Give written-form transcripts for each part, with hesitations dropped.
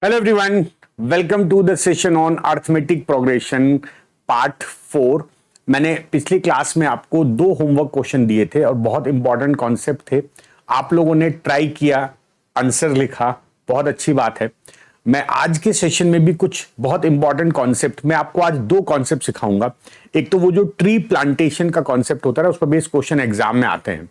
Hello everyone, welcome to the session on arithmetic progression part 4। मैंने पिछली class में आपको दो होमवर्क क्वेश्चन दिए थे और बहुत इंपॉर्टेंट कॉन्सेप्ट थे। आप लोगों ने ट्राई किया, आंसर लिखा, बहुत अच्छी बात है। मैं आज के सेशन में भी कुछ बहुत इंपॉर्टेंट कॉन्सेप्ट, मैं आपको आज दो कॉन्सेप्ट सिखाऊंगा। एक तो वो जो ट्री प्लांटेशन का कॉन्सेप्ट होता है उस पर बेस्ड क्वेश्चन एग्जाम में आते हैं,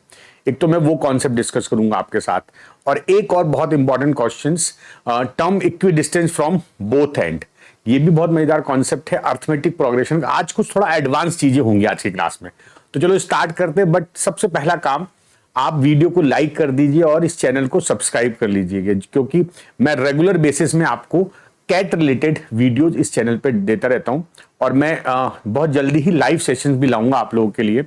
एक तो मैं वो कॉन्सेप्ट डिस्कस करूंगा आपके साथ, और एक और बहुत important questions, term equi distance from both and. ये भी बहुत मजेदार कॉन्सेप्ट है अर्थमेटिक प्रोग्रेशन का। आज कुछ थोड़ा एडवांस चीजें होंगी आज की क्लास में, तो चलो स्टार्ट करते हैं। बट सबसे पहला काम, आप वीडियो को लाइक कर दीजिए और इस चैनल को सब्सक्राइब कर लीजिएगा, क्योंकि मैं रेगुलर बेसिस में आपको कैट रिलेटेड वीडियोज इस चैनल पे देता रहता हूं, और मैं बहुत जल्दी ही लाइव सेशंस भी लाऊंगा आप लोगों के लिए।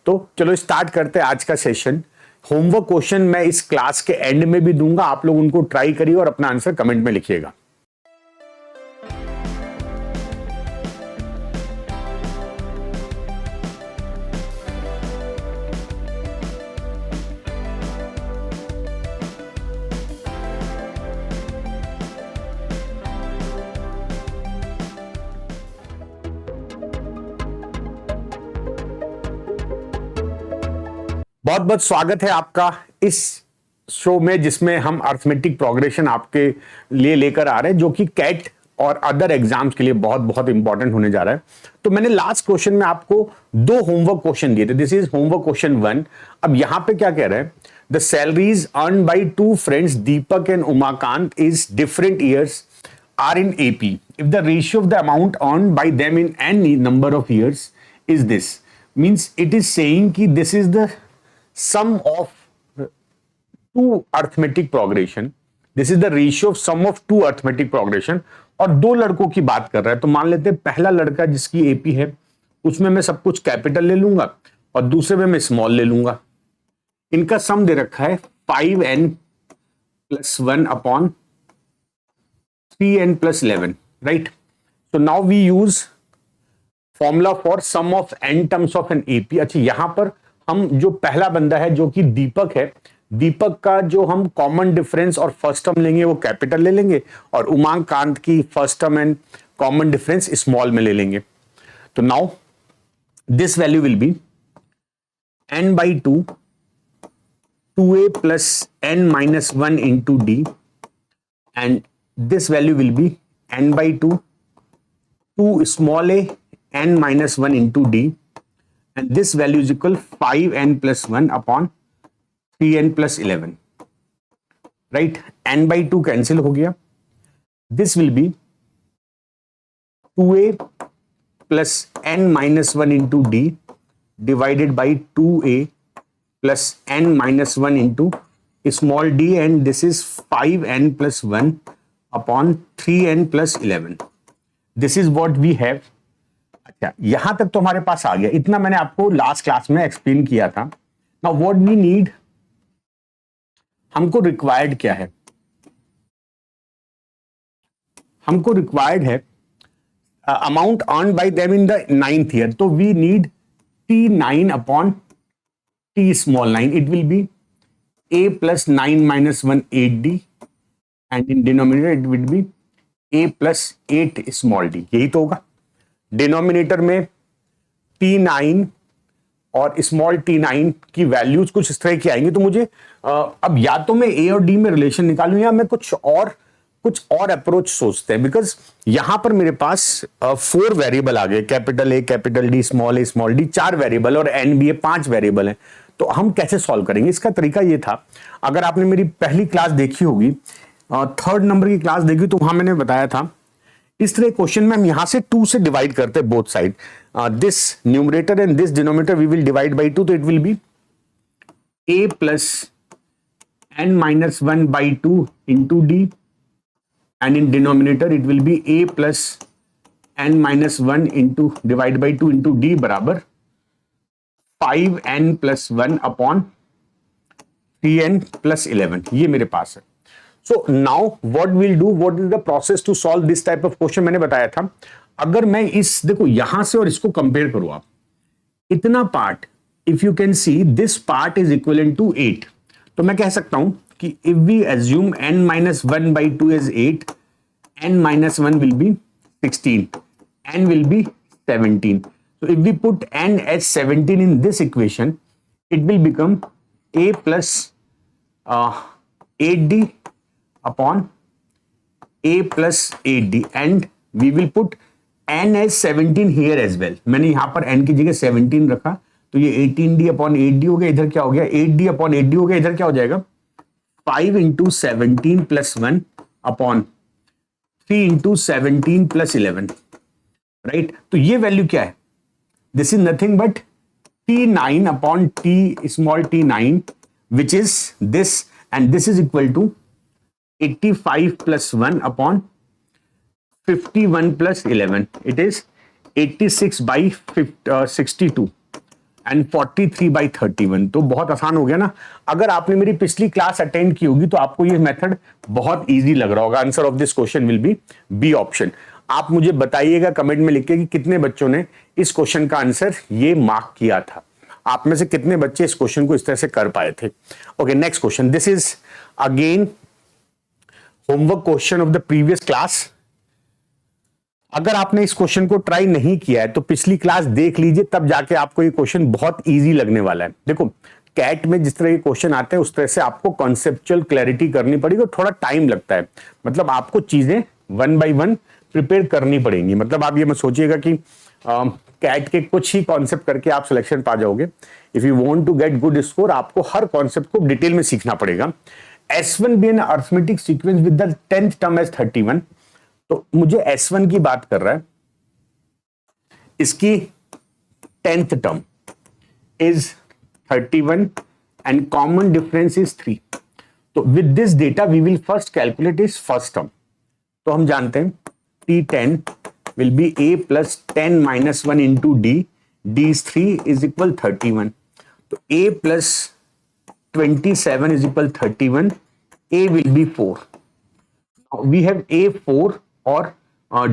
तो चलो स्टार्ट करते हैं आज का सेशन। होमवर्क क्वेश्चन मैं इस क्लास के एंड में भी दूंगा, आप लोग उनको ट्राई करिए और अपना आंसर कमेंट में लिखिएगा। बहुत बहुत स्वागत है आपका इस शो में, जिसमें हम अर्थमेटिक प्रोग्रेशन आपके लिए लेकर आ रहे हैं, जो कि कैट और अदर एग्जाम्स के लिए बहुत बहुत इंपॉर्टेंट होने जा रहा है। तो मैंने लास्ट क्वेश्चन में आपको दो होमवर्क क्वेश्चन दिए थे। This is homework question 1। अब यहां पे क्या कह रहे हैं, the salaries earn by two friends Deepak and Umakant is different years are in AP. If the ratio of the amount earned by them in any number of years is this, means it is saying कि this is the sum of two arithmetic progression. This is the ratio of sum of two arithmetic progression. और दो लड़कों की बात कर रहा है, तो मान लेते हैं पहला लड़का जिसकी AP है उसमें मैं सब कुछ कैपिटल ले लूंगा और दूसरे में मैं स्मॉल ले लूंगा। इनका सम दे रखा है 5n plus 1 upon 3n plus 11, right? So now we use formula for sum of n terms of an AP. अच्छा, यहां पर हम जो पहला बंदा है जो कि दीपक है, दीपक का जो हम कॉमन डिफरेंस और फर्स्ट टर्म लेंगे वो कैपिटल ले लेंगे, और उमाकांत की first term and common difference small में ले लेंगे। तो now this value will be n by 2 2a plus n minus 1 into d, and this value will be n by 2 2 small a n minus 1 into d, and this value is equal 5n plus 1 upon 3n plus 11, right? n by 2 cancel हो गया। this will be 2a plus n minus 1 into d divided by 2a plus n minus 1 into small d, and this is 5n plus 1 upon 3n plus 11. This is what we have. अच्छा, यहां तक तो हमारे पास आ गया। इतना मैंने आपको last class में एक्सप्लेन किया था। Now what we need, हमको रिक्वायर्ड क्या है? हमको रिक्वायर्ड है amount earn by them in the 9th year. तो we need T9 upon T small 9। It will be a plus 9 minus 1 8d, and in denominator it will be a plus 8 small d। यही तो होगा। Denominator में T9 और small T9 की values कुछ इस तरह की आएंगी। तो मुझे अब या तो मैं a और d में रिलेशन निकालूं, या मैं कुछ और अप्रोच सोचते हैं, बिकॉज यहां पर मेरे पास 4 वेरिएबल आ गए, capital A, capital D, small A, small D, 4 variable, और एन भी है, 5 वेरिएबल है। तो हम कैसे सॉल्व करेंगे? इसका तरीका ये था, अगर आपने मेरी पहली क्लास देखी होगी, 3rd नंबर की क्लास देखी, तो वहां मैंने बताया था इस तरह क्वेश्चन में हम यहां से 2 से डिवाइड करते हैं both side. This numerator and this denominator we will divide by 2, तो it will be a plus n minus 1 by 2 into D, and in denominator it will be a plus n minus 1 into divide by 2 into d बराबर 5n plus 1 upon 3n plus 11। ये मेरे पास है। So now what we'll do, what is the process to solve this type of question? मैंने बताया था, अगर मैं देखो यहां से और इसको कंपेयर करूं, आप इतना part, if you can see this part is equivalent to 8, तो मैं कह सकता हूं कि if we assume n minus 1 by 2 is 8, n minus 1 will be 16, n will be 17. So if we put n as 17 in this equation, it will become a plus 8d upon a plus 8d, and we will put n as 17 here as well. मैंने यहां पर n की जगह 17 रखा, तो ये 18d upon 8d हो गया, इधर क्या हो गया 8d अपॉन 8d हो गया, इधर क्या हो जाएगा 5 into 17 plus 1 upon 3 into 17 plus 11, right. तो ये वैल्यू क्या है, this is nothing but t9 upon t small t9 which is this, and this is equal to 85 plus 1 upon 51 plus 11, it is 86 by 62 and 43 by 31। तो बहुत आसान हो गया ना। अगर आपने मेरी पिछली क्लास अटेंड की होगी तो आपको ये मेथड बहुत इजी लग रहा होगा। Answer of this question will be B option. आप मुझे बताइएगा कमेंट में लिख के कि कितने बच्चों ने इस क्वेश्चन का आंसर ये मार्क किया था। आप में से कितने बच्चे इस क्वेश्चन को इस तरह से कर पाए थे। Okay, next question, this is again homework question of the previous class. अगर आपने इस क्वेश्चन को ट्राई नहीं किया है तो पिछली क्लास देख लीजिए, तब जाके आपको ये क्वेश्चन बहुत इजी लगने वाला है। देखो, कैट में जिस तरह के क्वेश्चन आते हैं उस तरह से आपको कॉन्सेप्चुअल क्लैरिटी करनी पड़ेगी और थोड़ा टाइम लगता है। मतलब आपको चीजें वन बाय वन प्रिपेयर करनी पड़ेंगी। मतलब आप ये मत सोचिएगा कि कैट के कुछ ही कॉन्सेप्ट करके आप सिलेक्शन पा जाओगे। If you want to get good score, आपको हर कॉन्सेप्ट को डिटेल में सीखना पड़ेगा। S1 be an arithmetic sequence with the 10th term as 31। तो मुझे S1 की बात कर रहा है, इसकी 10th term is 31 and common difference is 3। तो with this data we will first calculate its first term। तो हम जानते हैं T10 will be a plus 10 minus 1 into d, d is 3 is equal 31। तो a plus 27 is equal 31, a will be 4। Now we have a 4 और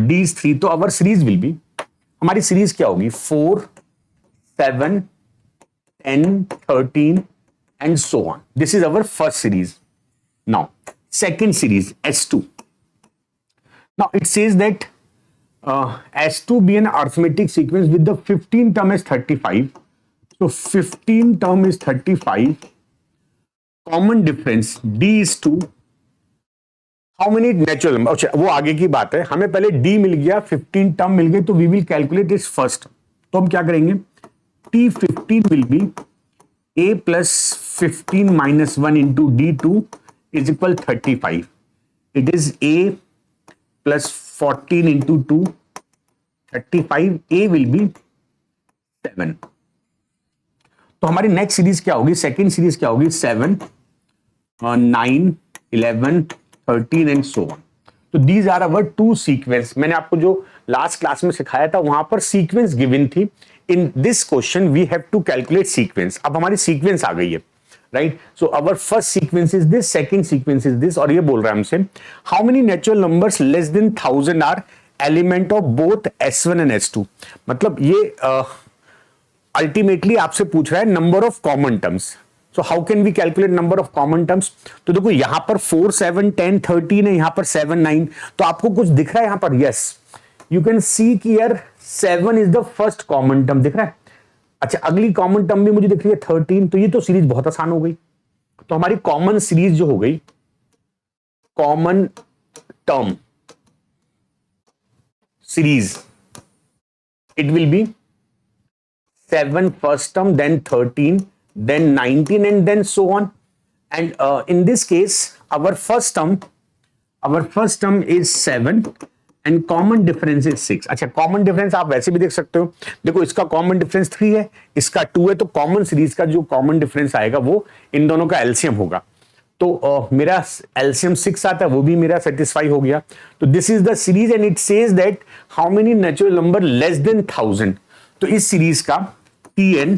d is 3, तो our series will be, हमारी series क्या होगी 4, 7, 10, 13 and so on। This is our first series। Now second series S2। Now it says that S2 be an arithmetic sequence with the 15 term as 35। So 15 term is 35, common difference d is 2, how many natural number. अच्छा, वो आगे की बात है, हमें पहले d मिल गया, 15 term मिल गए, तो we will calculate its first. तो हम क्या करेंगे, t15 will be a plus 15 minus 1 into d2 is equal 35। It is a plus 14 into 2 35, a will be 7। तो हमारी नेक्स्ट सीरीज क्या होगी, सेकेंड सीरीज क्या होगी 7, 9, 11, 13 एंड सो ऑन। तो these are our two sequence. मैंने आपको जो लास्ट क्लास में सिखाया था वहां पर सीक्वेंस गिवन थी। In this question we have to calculate sequence. अब हमारी सीक्वेंस आ गई है, right. So our first sequence is this, second sequence is this, और ये बोल रहा है हमसे how many natural numbers less than 1000 are element of both S1 and S2। मतलब ये अल्टीमेटली आपसे पूछ रहा है number of common terms. So how can we calculate number of common terms. तो देखो यहां पर 4, 7, 10, 13 है, यहां पर 7, 9। तो आपको कुछ दिख रहा है यहां पर, यस यू कैन सी कि यार 7 is the first common term, दिख रहा है। अच्छा, अगली कॉमन टर्म भी मुझे दिख रही है 13। तो ये तो सीरीज बहुत आसान हो गई। तो हमारी कॉमन सीरीज जो हो गई, common term series, it will be 7 first term, then 13, then 19 and then so on। And in this case our first term is 7 and common difference is 6। अच्छा, common difference आप वैसे भी देख सकते हो। देखो इसका common difference 3 है, इसका 2 है, तो common series का जो common difference आएगा वो इन दोनों का LCM होगा। तो मेरा LCM 6 आता है, वो भी मेरा सेटिस्फाई हो गया। तो this is the series and it says that how many natural number less than 1000। तो इस सीरीज का Tn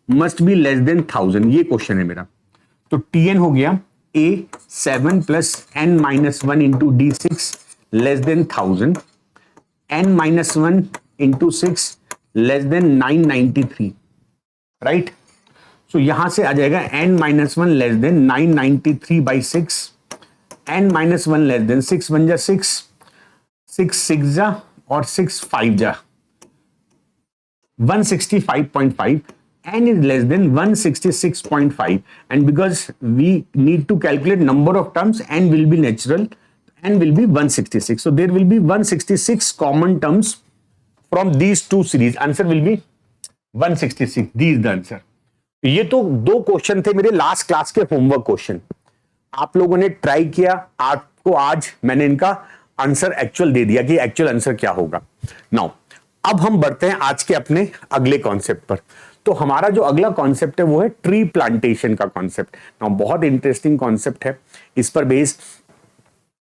must be less than 1000, ये क्वेश्चन है मेरा। तो Tn हो गया a 7 plus n minus 1 into d6 less than 1000, n minus 1 into 6 less than 993, right. So यहां से आ जाएगा n minus 1 less than 993 by 6, n minus 1 less than 6 बन जा 6, 6 6 जा और 6 5 जा 165.5, n is less than 166.5, and because we need to calculate number of terms, n will be natural, n will be 166, so there will be 166 common terms from these two series. Answer will be 166. This is the answer. ये तो दो question थे मेरे last class के homework question, आप लोगों ने try किया, आपको आज मैंने इनका आंसर एक्चुअल दे दिया कि एक्चुअल आंसर क्या होगा. नाउ अब हम बढ़ते हैं आज के अपने अगले कॉन्सेप्ट पर. तो हमारा जो अगला कॉन्सेप्ट है वो है ट्री प्लांटेशन का कॉन्सेप्ट. नाउ बहुत इंटरेस्टिंग कॉन्सेप्ट है, इस पर बेस्ड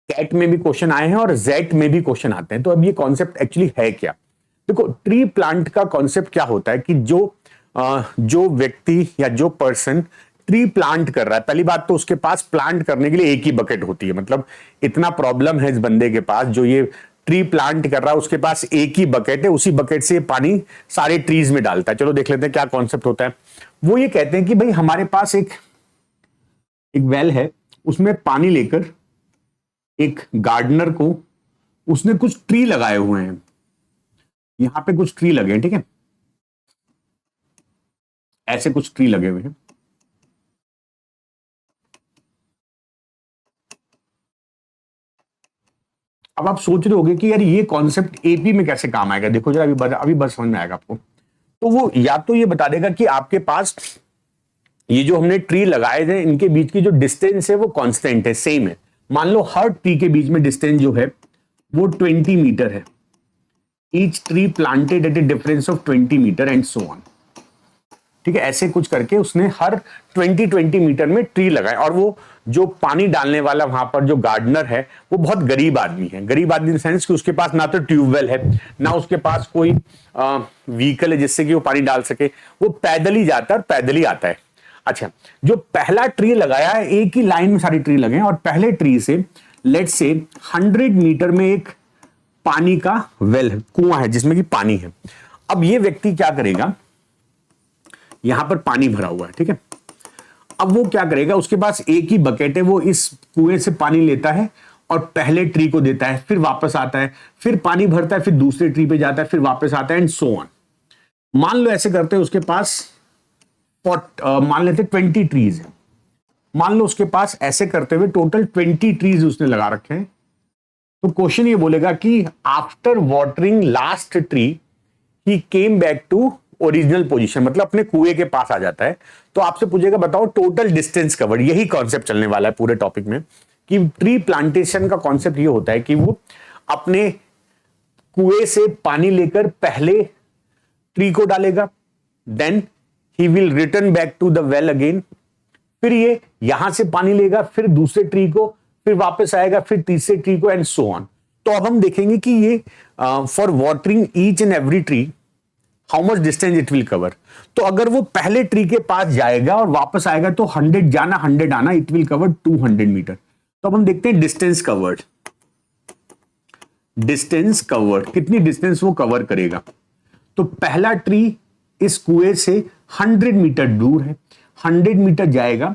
कैट में भी क्वेश्चन आए हैं और जेट में भी क्वेश्चन आते हैं. तो अब ये कॉन्सेप्ट एक्चुअली है क्या? देखो, ट्री प्लांट का कॉन्सेप्ट क्या होता है कि जो व्यक्ति या जो पर्सन ट्री प्लांट कर रहा है, पहली बात तो उसके पास प्लांट करने के लिए एक ही बकेट होती है. मतलब इतना प्रॉब्लम है इस बंदे के पास, जो ये ट्री प्लांट कर रहा है उसके पास एक ही बकेट है, उसी बकेट से पानी सारे ट्रीज में डालता है. चलो देख लेते हैं क्या कॉन्सेप्ट होता है. वो ये कहते हैं कि भाई हमारे पास एक वेल है, उसमें पानी लेकर एक गार्डनर को उसने कुछ ट्री लगाए हुए हैं. यहां पे कुछ ट्री लगे हैं, ठीक है, ऐसे कुछ ट्री लगे हुए हैं. अब आप सोच रहे होंगे कि यार ये कॉन्सेप्ट एपी में कैसे काम आएगा. देखो जरा अभी बस समझ में आएगा आपको. तो वो या तो ये बता देगा कि आपके पास ये जो हमने ट्री लगाए थे इनके बीच की जो डिस्टेंस है वो कांस्टेंट है, सेम है. मान लो हर ट्री के बीच में डिस्टेंस जो है वो 20 मीटर है. Each tree planted at a difference of 20 metre and so on. ठीक है, ऐसे कुछ करके उसने हर 20 मीटर में ट्री लगाए. और वो जो पानी डालने वाला वहां पर जो गार्डनर है वो बहुत गरीब आदमी है. गरीब आदमी इन सेंस कि उसके पास ना तो ट्यूबवेल है, ना उसके पास कोई व्हीकल है जिससे कि वो पानी डाल सके. वो पैदल ही जाता है और पैदल ही आता है. अच्छा, जो पहला ट्री लगाया है, एक ही लाइन में सारी ट्री लगे हैं, और पहले ट्री से लेट्स से 100 मीटर में एक पानी का वेल है, कुआं है जिसमें कि पानी है. अब ये व्यक्ति क्या करेगा, यहां पर पानी भरा हुआ है, ठीक है. अब वो क्या करेगा, उसके पास एक ही बकेट है, वो इस कुएं से पानी लेता है और पहले ट्री को देता है, फिर वापस आता है, फिर पानी भरता है, फिर दूसरे ट्री पे जाता है, फिर वापस आता है एंड सो ऑन. मान लो ऐसे करते हैं उसके पास मान लेते 20 ट्रीज है. मान लो उसके पास ऐसे करते हुए टोटल 20 ट्रीज उसने लगा रखे हैं. तो क्वेश्चन ये बोलेगा कि after watering last tree he came back to original position, मतलब अपने कुएं के पास आ जाता है. तो आपसे पूछेगा बताओ टोटल डिस्टेंस कवर्ड. यही कॉन्सेप्ट चलने वाला है पूरे टॉपिक में कि ट्री प्लांटेशन का कॉन्सेप्ट ये होता है कि वो अपने कुएं से पानी लेकर पहले ट्री को डालेगा, then he will return back to the well again, फिर ये यहां से पानी लेगा, फिर दूसरे ट्री को, फिर वापस आएगा, फिर तीसरे ट्री को एंड सो ऑन. तो अब हम देखेंगे कि ये for watering each and every tree how much distance it will cover. तो अगर वो पहले ट्री के पास जाएगा और वापस आएगा तो 100 जाना 100 आना, इट विल कवर 200 मीटर. तो अब हम देखते हैं डिस्टेंस कवर्ड. डिस्टेंस कवर्ड, कितनी डिस्टेंस वो कवर करेगा. तो पहला ट्री इस कुएं से 100 मीटर दूर है, 100 मीटर जाएगा,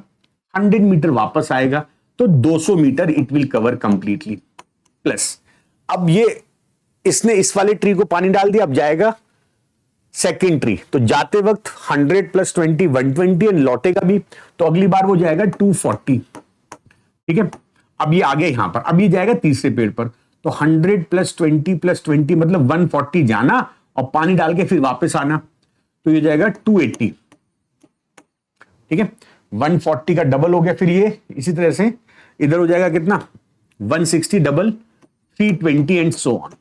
100 मीटर वापस आएगा, तो 200 metre it will cover completely. Plus अब ये इसने इस वाले ट्री को पानी डाल दिया, अब जाएगा सेकेंड ट्री, तो जाते वक्त 100 + 20 120 एंड लौटेगा भी, तो अगली बार वो जाएगा 240. ठीक है, अब ये आ गया यहां पर, अब ये जाएगा तीसरे पेड़ पर, तो 100 + 20 + 20 मतलब 140 जाना और पानी डाल के फिर वापस आना, तो ये जाएगा 280. ठीक है, 140 का डबल हो गया, फिर ये इसी तरह से इधर हो जाएगा कितना 160 डबल 320 एंड सो ऑन.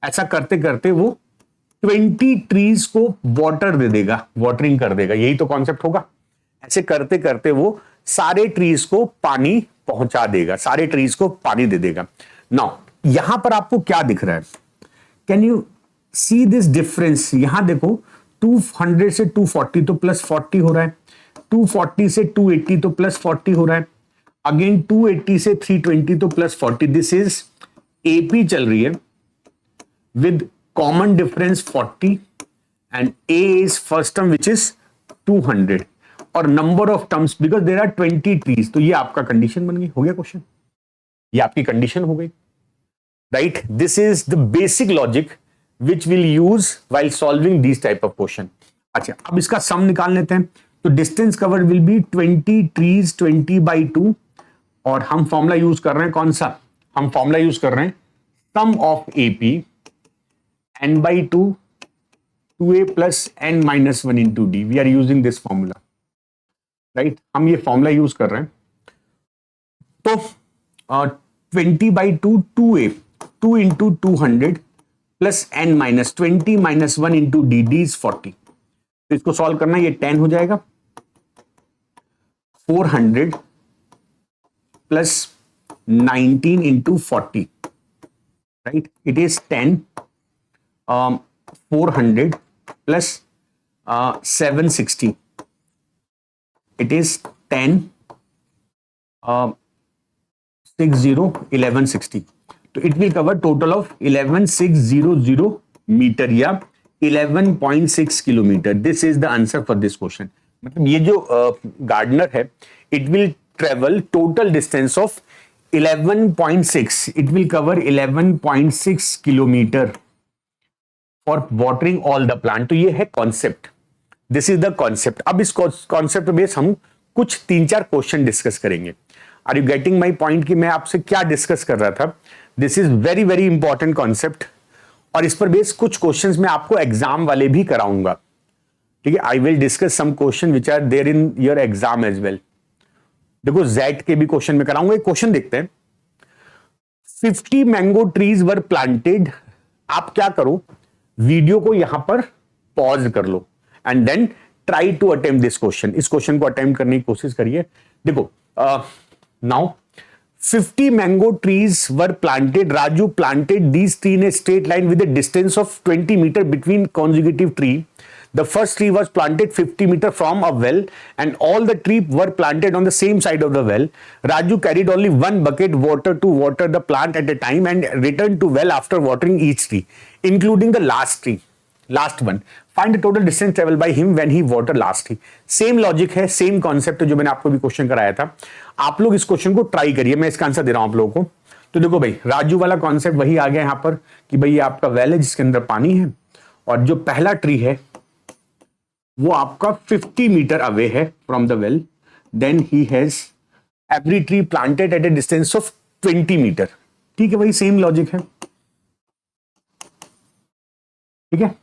ऐसा करते करते वो 20 ट्रीज को वाटर दे देगा, वाटरिंग कर देगा. यही तो कॉन्सेप्ट होगा. ऐसे करते करते वो सारे ट्रीज को पानी पहुंचा देगा, सारे ट्रीज को पानी दे देगा. नाउ यहां पर आपको क्या दिख रहा है, can you see this difference. यहां देखो 200 से 240 तो +40 हो रहा है, 240 से 280 तो +40 हो रहा है, अगेन 280 से 320 तो +40. दिस इज एपी चल रही है with common difference 40 and A is first term which is 200 और number of terms because there are 20 trees. तो ये आपका कंडीशन बन गई, हो गया क्वेश्चन, ये आपकी कंडीशन हो गई. Right? This is the basic logic which will use while solving this type of question. अच्छा, अब इसका सम निकाल लेते हैं। तो distance covered will B 20 trees 20/2, और हम फॉर्मूला यूज कर रहे हैं कौन सा? हम फॉर्मूला यूज कर रहे हैं sum of AP n/2 2a plus n-1 into d. We are using this formula, right? हम ये फॉर्मूला यूज कर रहे हैं। तो 20/2 2a 2 into 200 plus n-20 minus 1 into d is 40। तो इसको सॉल्व करना, ये 10 हो जाएगा। 400 plus 19 into 40, right? It is 10 400 plus 760. It is 10 60 1160. तो it will cover total of 11600 metre या 11.6 kilometre. This is the answer for this question. मतलब ये जो गार्डनर है, it will travel total distance of 11.6, it will cover 11.6 kilometre for watering all the plant. तो ये है concept, this is the concept. अब इस कॉन्सेप्ट बेस हम कुछ 3-4 क्वेश्चन डिस्कस करेंगे। Are you getting my point कि मैं आपसे क्या डिस्कस कर रहा था? This is very very important concept, और इस पर बेस कुछ क्वेश्चंस मैं आपको एग्जाम वाले भी कराऊंगा। ठीक है, I will discuss some question which are there in your exam as well. देखो जेट के भी क्वेश्चन में कराऊंगा। एक क्वेश्चन देखते हैं। 50 मैंगो ट्रीज वर प्लांटेड। आप क्या करो, वीडियो को यहां पर पॉज कर लो and then try to attempt this question. इस क्वेश्चन को अटेम्प्ट करने की कोशिश करिए। देखो now 50 mango trees were planted. Raju planted these tree in a straight line with a distance of 20 meter between consecutive tree. The first tree was planted 50 meter from a well, and all the trees were planted on the same side of the well. Raju carried only one bucket water to water the plant at a time and returned to well after watering each tree, including the last tree. Last one. Find the total distance traveled by him when he watered last tree. Same logic है, same concept है जो मैंने आपको भी question कराया था। आप लोग इस क्वेश्चन को ट्राई करिए, मैं इसका आंसर दे रहा हूं आप लोगों को। तो देखो भाई, राजू वाला कॉन्सेप्ट वही आ गया यहां पर कि भाई आपका वेल है जिसके अंदर पानी है, और जो पहला ट्री है वो आपका 50 मीटर अवे है from the well. Then he has every tree planted at a distance of 20 metre. ठीक है भाई, सेम लॉजिक है। ठीक है,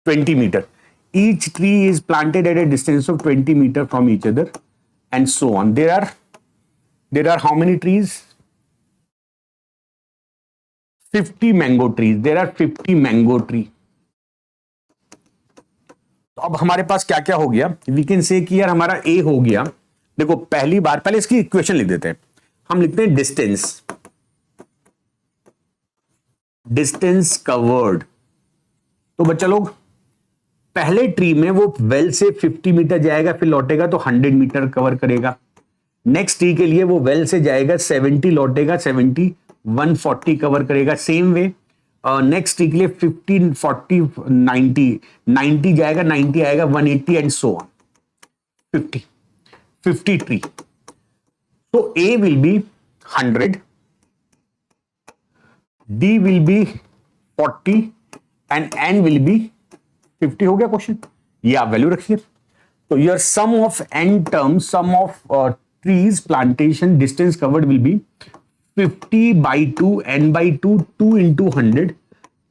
20 meter. Each tree is planted at a distance of 20 meter from each other, and so on. There are how many trees? 50 mango trees. There are 50 mango tree. तो अब हमारे पास क्या क्या हो गया? We can say कि यार हमारा A हो गया। देखो पहली बार, पहले इसकी इक्वेशन लिख देते हैं। हम लिखते हैं डिस्टेंस कवर्ड। तो बच्चा लोग, पहले ट्री में वो वेल से 50 मीटर जाएगा, फिर लौटेगा तो 100 मीटर कवर करेगा। नेक्स्ट ट्री के लिए वो वेल से जाएगा 70, लौटेगा 70, 140 कवर करेगा। सेम वे नेक्स्ट ट्री के लिए 15 40 90 जाएगा, 90 आएगा, 180 एंड सो ऑन। 50 ट्री। तो a will be 100, d will be 40 and n will be 50। हो गया क्वेश्चन, ये आप वैल्यू रखिए। तो your sum of n term, sum of trees plantation distance covered will be 50/2 n/2 2 into 100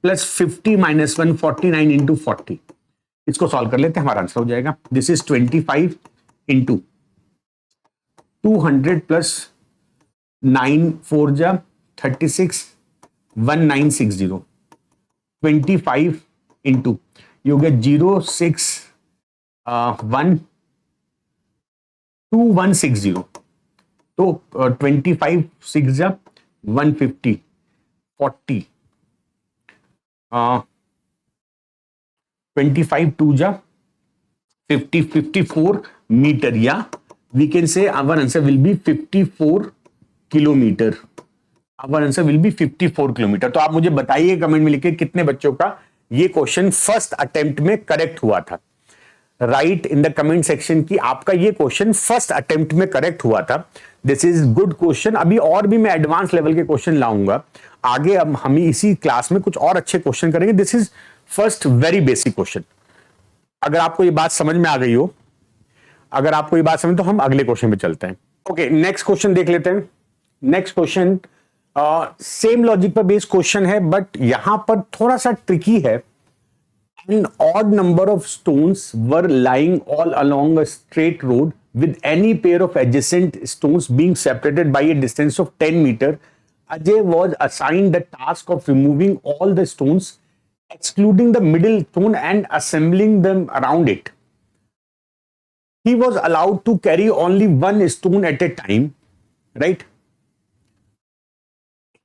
plus 50 minus 1 49 into 40। इसको solve कर लेते हैं, हमारा आंसर हो जाएगा। दिस इज 25 into 200 प्लस 9 4 जा 36 1960। 25 into ये हो गया 0612160। तो 25 6 जा 150 40 25 2 जा 50 54 मीटर, या we can say our answer will be 54 kilometre. Our answer will be 54 kilometre. तो आप मुझे बताइए कमेंट में लिखिए कितने बच्चों का ये क्वेश्चन फर्स्ट अटेम्प्ट में करेक्ट हुआ था। Right in the comment section की आपका ये क्वेश्चन फर्स्ट अटेम्प्ट में करेक्ट हुआ था। This is good question. अभी और भी मैं एडवांस लेवल के क्वेश्चन लाऊंगा आगे। अब हम इसी क्लास में कुछ और अच्छे क्वेश्चन करेंगे। This is first very basic question. अगर आपको ये बात समझ में आ गई हो, अगर आपको ये बात समझ, तो हम अगले क्वेश्चन पे चलते हैं। ओके, नेक्स्ट क्वेश्चन देख लेते हैं। नेक्स्ट क्वेश्चन सेम लॉजिक पर बेस्ड क्वेश्चन है, बट यहां पर थोड़ा सा ट्रिकी है। An odd number of stones were lying all along a straight road, with any pair of adjacent stones being separated by a distance of 10 meters. Ajay was assigned the task of removing all the stones, excluding the middle stone and assembling them around it. He was allowed to carry only one stone at a time, right?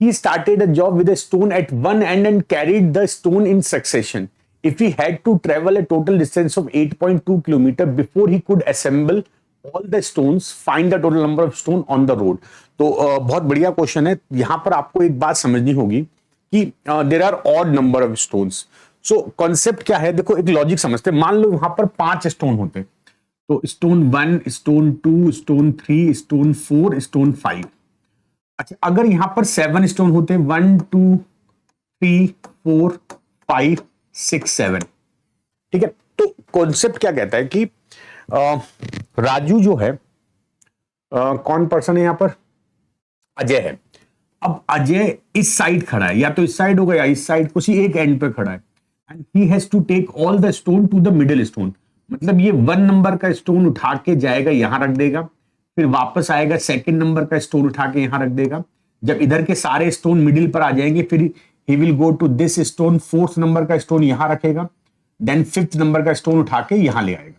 He started a job with a stone at one end and carried the stone in succession. If he had to travel a total distance of 8.2 kilometers before he could assemble all the stones, find the total number of stone on the road. तो बहुत बढ़िया question है। यहां पर आपको एक बात समझनी होगी कि there are odd number of stones. So concept क्या है, देखो एक लॉजिक समझते हैं। मान लो वहां पर 5 स्टोन होते, तो stone 1, stone 2, stone 3, stone 4, stone 5। अच्छा, अगर यहां पर 7 स्टोन होते, 1 2 3 4 5 6 7, ठीक है। तो कॉन्सेप्ट क्या कहता है कि राजू जो है, कौन पर्सन है यहां पर, अजय है। अब अजय इस साइड खड़ा है, या तो इस साइड होगा या इस साइड, किसी एक एंड पे खड़ा है। And he has to take all the stone to the middle stone. मतलब ये 1 नंबर का स्टोन उठा के जाएगा, यहां रख देगा, फिर वापस आएगा, सेकंड नंबर का स्टोन उठा के यहां रख देगा। जब इधर के सारे स्टोन मिडिल पर आ जाएंगे, फिर he will go to this stone, 4th number का स्टोन यहां रखेगा, देन 5th नंबर का स्टोन उठा के यहां ले आएगा।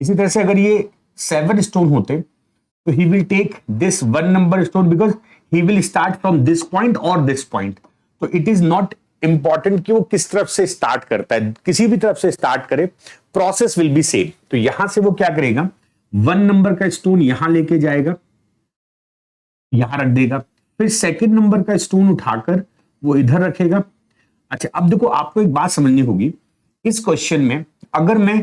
इसी तरह से अगर ये 7 स्टोन होते, तो he will take this 1 number stone, because he will start from this point or this point. तो it is not important कि वो किस तरफ से स्टार्ट करता है, किसी भी तरफ से स्टार्ट करे, प्रोसेस विल बी सेम। तो यहां से वो क्या करेगा, 1 नंबर का स्टोन यहां लेके जाएगा, यहां रख देगा, फिर सेकंड नंबर का स्टोन उठाकर वो इधर रखेगा। अच्छा, अब देखो आपको एक बात समझनी होगी इस क्वेश्चन में। अगर मैं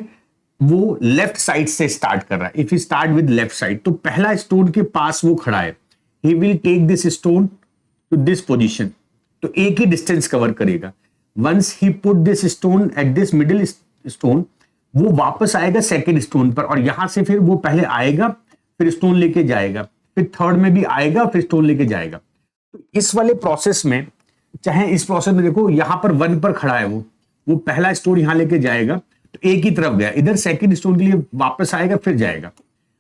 वो लेफ्ट साइड से स्टार्ट कर रहा है, if you start with left side, तो पहला स्टोन के पास वो खड़ा है, he will take this stone to this position, तो एक ही डिस्टेंस कवर करेगा। Once he put this stone at this middle stone, वो वापस आएगा सेकेंड स्टोन पर, और यहां से फिर वो पहले आएगा, फिर स्टोन लेके जाएगा, फिर थर्ड में भी आएगा, फिर स्टोन लेके जाएगा। तो इस वाले प्रोसेस में, चाहे इस प्रोसेस में देखो, यहां पर 1 पर खड़ा है, वो पहला स्टोन यहां लेके जाएगा, तो एक ही तरफ गया, इधर सेकंड स्टोन के लिए वापस आएगा, फिर जाएगा।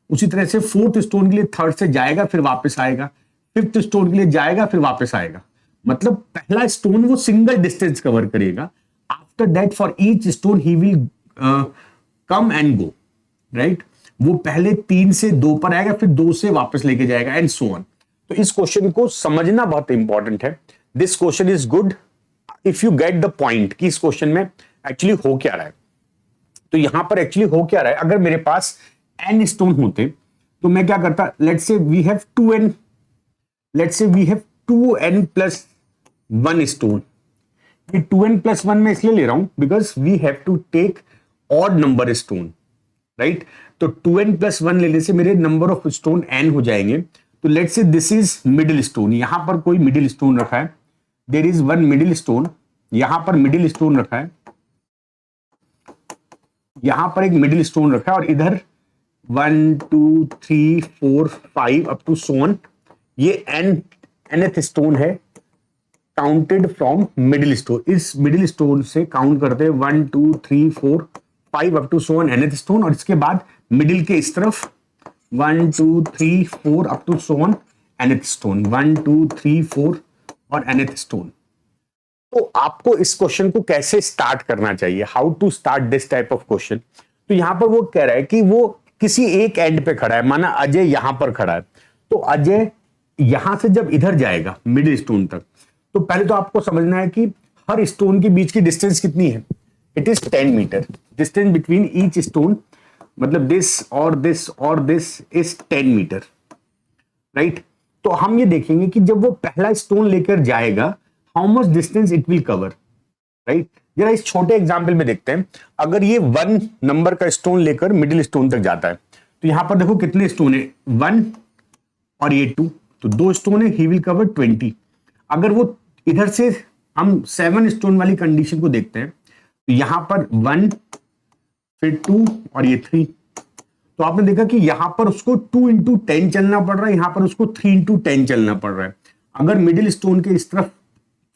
उसी तरह से 4th स्टोन के लिए थर्ड से जाएगा, फिर वापस आएगा, 5th स्टोन के लिए जाएगा, फिर वापस आएगा। मतलब पहला स्टोन वो सिंगल डिस्टेंस कवर करेगा। After that for each stone he will come and go, right. वो पहले 3 से 2 पर आएगा, फिर 2 से वापस लेके जाएगा, एंड सो ऑन। तो इस क्वेश्चन को समझना बहुत इंपॉर्टेंट है। This question is good if you get the point कि इस क्वेश्चन में एक्चुअली हो क्या रहा है। तो यहां पर एक्चुअली हो क्या रहा है, अगर मेरे पास n स्टोन होते, तो मैं क्या करता, let's say we have 2n, let's say we have 2n plus 1 stone. ये 2n प्लस 1 मैं इसलिए ले रहा हूं because we have to take odd number stone, right. तो 2n प्लस 1 लेने से मेरे नंबर ऑफ स्टोन n हो जाएंगे। तो let's say this is middle stone, यहां पर कोई मिडिल स्टोन रखा है, देयर इज 1 मिडिल स्टोन, यहां पर मिडिल स्टोन रखा है, यहां पर एक मिडिल स्टोन रखा है, और इधर 1 2 3 4 5 अप टू सो ऑन, ये nth स्टोन है काउंटेड फ्रॉम मिडिल स्टोन। इस मिडिल स्टोन से काउंट करते हैं 1 2 3 4 5 up to so on nth stone, और इसके बाद मिडिल के इस तरफ 1 2 3 4 up to so on nth stone, 1 2 3 4 और nth स्टोन। तो आपको इस क्वेश्चन को कैसे स्टार्ट करना चाहिए, how to start this type of question. तो यहां पर वो कह रहा है कि वो किसी एक एंड पे खड़ा है, माना अजय यहां पर खड़ा है, तो अजय यहां से जब इधर जाएगा मिडिल स्टोन तक, तो पहले तो आपको समझना है कि हर स्टोन के बीच की डिस्टेंस कितनी है, it is 10 metre. Distance between each stone, मतलब दिस और दिस और दिस इज 10 मीटर, राइट। तो हम ये देखेंगे कि जब वो पहला स्टोन लेकर जाएगा, how much distance it will cover, right. जरा इस छोटे एग्जाम्पल में देखते हैं। अगर ये 1 नंबर का स्टोन लेकर मिडिल स्टोन तक जाता है, तो यहां पर देखो कितने स्टोन है, 1 और ये 2, तो 2 स्टोन है, ही विल कवर 20। अगर वो इधर से हम 7 स्टोन वाली कंडीशन को देखते हैं तो यहां पर 1 फिर 2 और ये 3, तो आपने देखा कि यहां पर उसको 2 इंटू 10 चलना पड़ रहा है, यहां पर उसको 3 इंटू 10 चलना पड़ रहा है। अगर मिडिल स्टोन के इस तरफ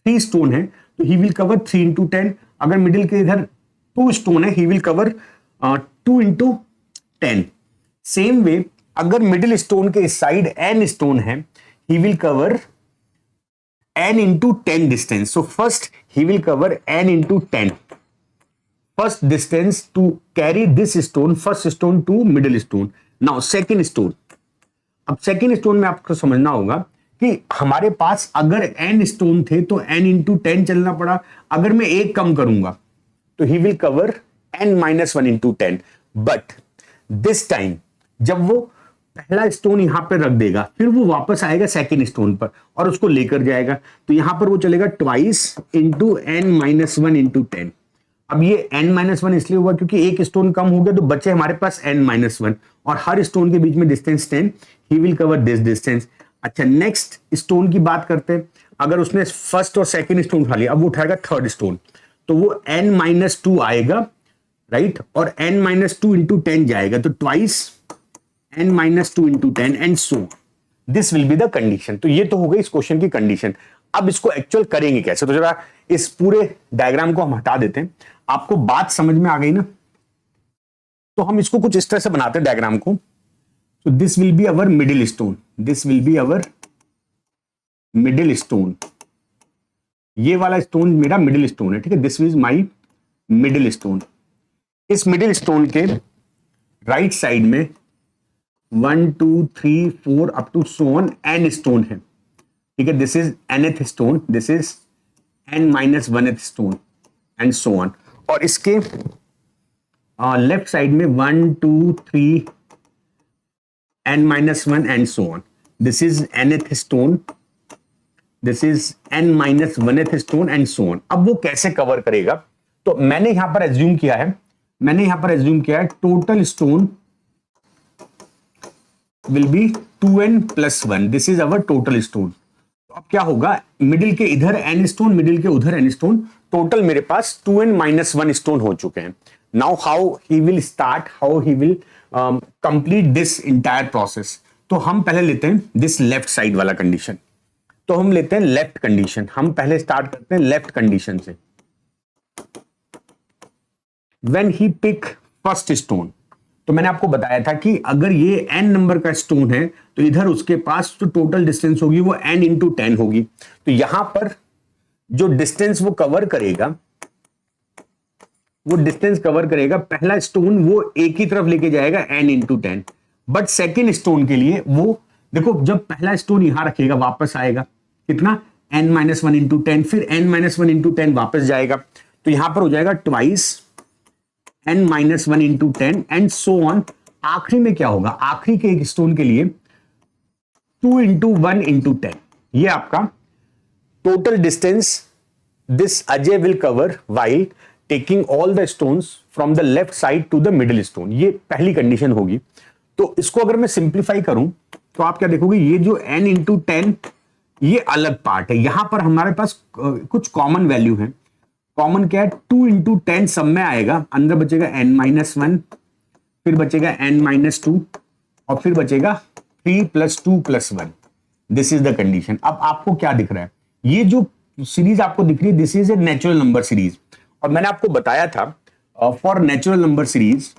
3 स्टोन है तो ही विल कवर 3 इंटू 10, अगर मिडिल के इधर 2 स्टोन है he will cover 2 into 10। Same way अगर मिडिल स्टोन के इस साइड n स्टोन है he will cover n into 10 distance. So first he will cover n into 10 first distance to carry this stone, first stone to middle stone. Now second stone. अब second stone में आपको समझना होगा कि हमारे पास अगर n stone थे तो n इंटू 10 चलना पड़ा, अगर मैं एक कम करूंगा तो he will cover n minus 1 into 10। But this time जब वो पहला स्टोन यहां पर रख देगा फिर वो वापस आएगा सेकेंड स्टोन पर और उसको लेकर जाएगा, तो यहां पर वो चलेगा twice into n minus 1 into 10। अब ये n-1 इसलिए हुआ क्योंकि एक स्टोन कम हो गया तो बचे हमारे पास n-1 और हर स्टोन के बीच में distance 10, he will cover this distance. अच्छा नेक्स्ट स्टोन की बात करते हैं, अगर उसने फर्स्ट और सेकंड स्टोन उठा लिया अब वो उठाएगा थर्ड स्टोन तो वो n-2 आएगा, राइट, और n-2 इंटू 10 जाएगा तो twice n-2 into 10 and so this will be the condition. तो ये तो हो गई इस क्वेश्चन की कंडीशन। अब इसको एक्चुअल करेंगे कैसे, तो जरा इस पूरे डायग्राम को हम हटा देते हैं। आपको बात समझ में आ गई ना, तो हम इसको कुछ इस तरह से बनाते हैं डायग्राम को। तो this will be our middle stone, this will be our middle stone, ये वाला स्टोन मेरा मिडिल स्टोन है, ठीक है, this is my middle stone. इस मिडिल स्टोन के राइट साइड में 1 2 3 4 up to so on n stone है, ठीक है, this is nth stone, this is n-1th stone and so on. और इसके लेफ्ट साइड में 1 2 3 n-1 and so on, this is nth stone, this is n-1th stone and so on. अब वो कैसे cover करेगा, तो मैंने यहां पर एज्यूम किया है, total stone will be 2n + 1, this is our total stone. तो अब क्या होगा, मिडिल के इधर n स्टोन, मिडिल के उधर n स्टोन, टोटल मेरे पास 2n - 1 स्टोन हो चुके हैं। Now how he will start, how he will complete this entire process. तो हम पहले लेते हैं दिस लेफ्ट साइड वाला कंडीशन, तो हम लेते हैं लेफ्ट कंडीशन। हम पहले स्टार्ट करते हैं लेफ्ट कंडीशन से। When he pick first stone, तो मैंने आपको बताया था कि अगर ये n नंबर का स्टोन है तो इधर उसके पास जो टोटल डिस्टेंस होगी वो n इंटू 10 होगी। तो यहां पर जो डिस्टेंस वो कवर करेगा, पहला स्टोन वो एक ही तरफ लेके जाएगा n into 10। But second stone के लिए वो देखो, जब पहला स्टोन यहां रखेगा वापस आएगा कितना, n-1 इंटू 10, फिर n-1 इंटू 10 वापस जाएगा, तो यहां पर हो जाएगा twice n-1 into 10 and so on. आखिरी में क्या होगा, आखिरी के एक स्टोन के लिए 2 इंटू 1 इंटू 10, ये आपका total distance this Ajay will cover while taking all the stones from the left side to the middle stone. ये पहली कंडीशन होगी। तो इसको अगर मैं सिंप्लीफाई करूं तो आप क्या देखोगे, ये जो n इंटू 10 ये अलग पार्ट है, यहां पर हमारे पास कुछ कॉमन वैल्यू है। कॉमन क्या है, 2 इंटू 10 सब में आएगा, अंदर बचेगा n-1, फिर बचेगा n-2 और फिर बचेगा 3 + 2 + 1। This is the condition. अब आपको क्या दिख रहा है, ये जो सीरीज आपको दिख रही है this is a natural number series. और मैंने आपको बताया था for natural number series,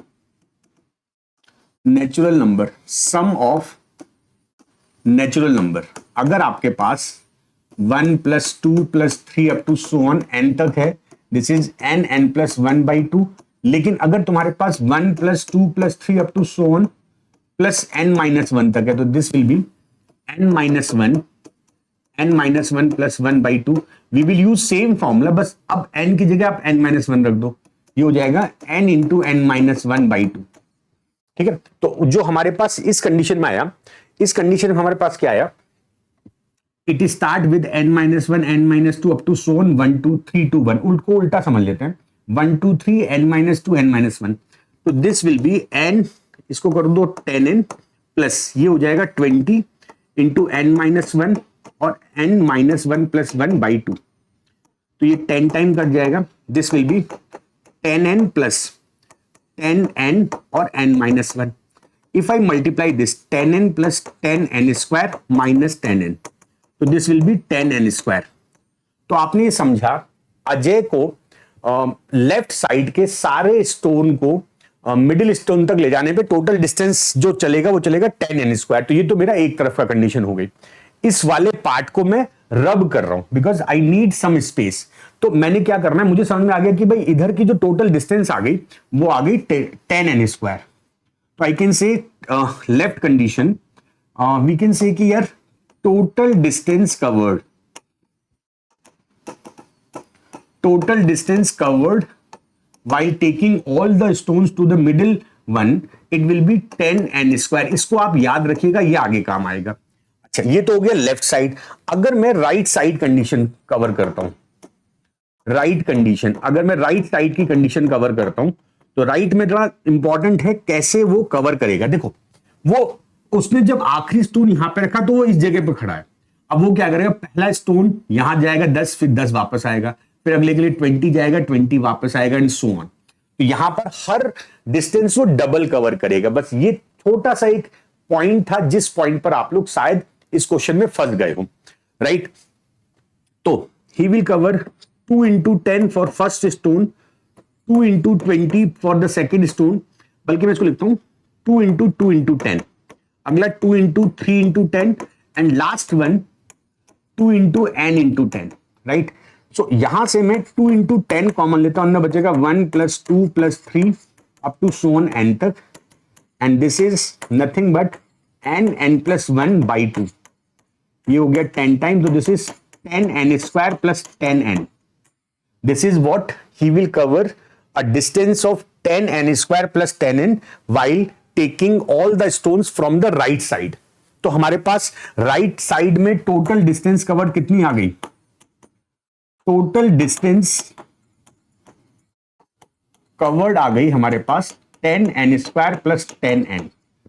natural number, sum of natural number, अगर आपके पास 1 + 2 + 3 up to so on n तक है, दिस इज n + 1/2। लेकिन अगर तुम्हारे पास 1 + 2 + 3 up to so on plus n-1 तक है, तो this will be n-1 + 1/2। We will use same formula, बस अब n की जगह आप n-1 रख दो, ये हो जाएगा n इंटू n-1/2। ठीक है, तो जो हमारे पास इस कंडीशन में आया, इस कंडीशन में हमारे पास क्या आया, it start with n-1 n-2 up to so on 1 2 3 2 1। उल्टो उल्टा समझ लेते हैं, 1 2 3 n-2 n-1। तो दिस विल बी n, इसको कर दो 10n प्लस ये हो जाएगा 20 इंटू एन माइनस वन और n minus one plus one by two, तो ये 10 टाइम कट जाएगा. This will be 10n plus 10n और n minus one. If I multiply this 10n plus 10n square minus 10n, तो this will be 10n square. तो आपने ये समझा अजय को लेफ्ट साइड के सारे स्टोन को मिडिल स्टोन तक ले जाने पे टोटल डिस्टेंस जो चलेगा वो चलेगा 10n स्क्वायर. तो ये तो मेरा एक तरफ का कंडीशन हो गई. इस वाले पार्ट को मैं रब कर रहा हूं because I need some space. तो मैंने क्या करना है, मुझे समझ में आ गया कि भाई इधर की जो टोटल डिस्टेंस आ गई वो आ गई 10n स्क्वायर. तो I can say left condition we can say कि यार total distance covered while taking all the stones to the middle one, it will be 10n square. इसको आप याद रखिएगा, ये आगे काम आएगा. अच्छा, ये तो हो गया लेफ्ट साइड. अगर मैं राइट साइड कंडीशन कवर करता हूं, अगर मैं राइट साइड की कंडीशन कवर करता हूं, तो राइट में थोड़ा इंपॉर्टेंट है कैसे वो कवर करेगा. देखो, वो उसने जब आखिरी स्टोन यहां पे रखा तो वो इस जगह पे खड़ा है. अब वो क्या करेगा, पहला स्टोन यहां जाएगा 10, फिर 10 वापस आएगा, फिर अगले के लिए 20 जाएगा, 20 वापस आएगा एंड सो ऑन. तो यहां पर हर डिस्टेंस वो डबल कवर करेगा. बस ये छोटा सा एक पॉइंट था जिस पॉइंट पर आप लोग शायद इस क्वेश्चन में फंस गए हो, राइट. तो he will cover 2 into 10 for first stone, 2 into 20 for the second stone. बल्कि मैं इसको लिखता हूं 2 into 2 into 10, अगला 2 into 3 into 10 and last one 2 into n into 10, right. So यहां से मैं 2 into 10 कॉमन लेता हूं, अंदर बचेगा 1 plus 2 plus 3 up to so on n तक, and this is nothing but n plus 1 by 2. ये हो गया 10 टाइम, तो this is 10n square plus 10n. This is what he will cover a distance of 10n square plus 10n while taking all the stones from the right side. तो हमारे पास right side में total distance covered कितनी आ गई, total distance covered आ गई हमारे पास 10n square plus 10n,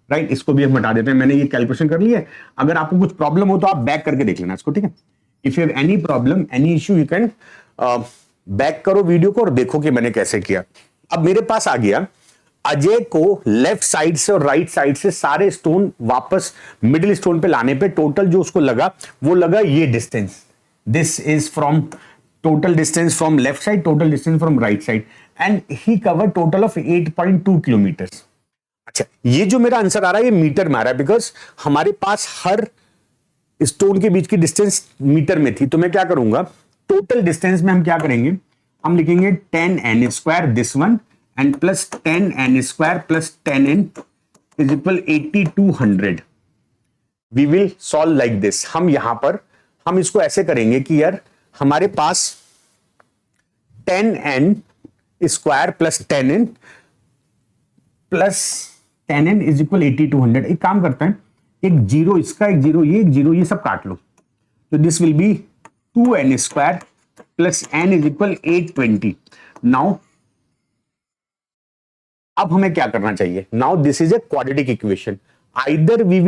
right. इसको भी हम हटा देते हैं, मैंने ये कैलकुलेशन कर ली है. अगर आपको कुछ प्रॉब्लम हो तो आप बैक करके देख लेना इसको, ठीक है. If you have any problem, any issue, you can back करो वीडियो को और देखो कि मैंने कैसे किया. अब मेरे पास आ गया अजय को लेफ्ट साइड से और राइट साइड से सारे स्टोन वापस मिडिल स्टोन पे लाने पे टोटल जो उसको लगा वो लगा ये distance. This is from total distance from left side, total distance from right side, and he cover total of 8.2 kilometres. अच्छा, ये जो मेरा आंसर आ रहा है ये मीटर में आ रहा है बिकॉज हमारे पास हर स्टोन के बीच की डिस्टेंस मीटर में थी. तो मैं क्या करूंगा, टोटल डिस्टेंस में हम क्या करेंगे, हम लिखेंगे 10n square this one and plus 10n square plus 10n is equal 8200. We will solve like this. हम यहां पर हम इसको ऐसे करेंगे कि यार हमारे पास 10n square plus 10n plus 10n is equal 8200. एक काम करते हैं, एक जीरो इसका, एक जीरो ये, एक जीरो ये, सब काट लो. तो this will be 2n square plus n is equal 820. Now अब हमें क्या करना चाहिए, now this is a quadratic equation. Either we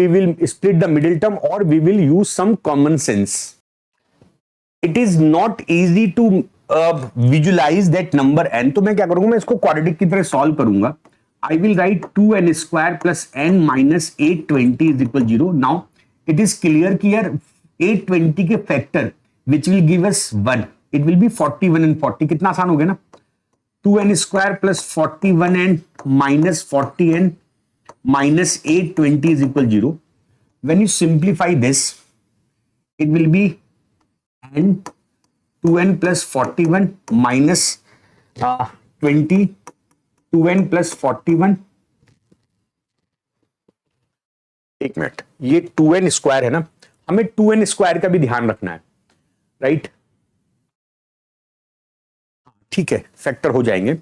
will split the middle term और we will use some common sense. It is not easy to visualise that number n. तो मैं क्या करूंगा, मैं इसको क्वाड्रेटिक की तरह सॉल्व करूंगा. I will write 2n square plus n minus 820 is equal 0. Now it is clear कि यार 820 के factor which will give us 1, it will B 41 and 40. कितना आसान हो गया ना, 2n square plus 41n minus 40n minus 820 is equal 0. When you simplify this, it will be n 2n plus 41 minus 20, 2n plus 41. एक minute, ये 2n square है ना, हमें 2n स्क्वायर का भी ध्यान रखना है, राइट. ठीक है, फैक्टर हो जाएंगे.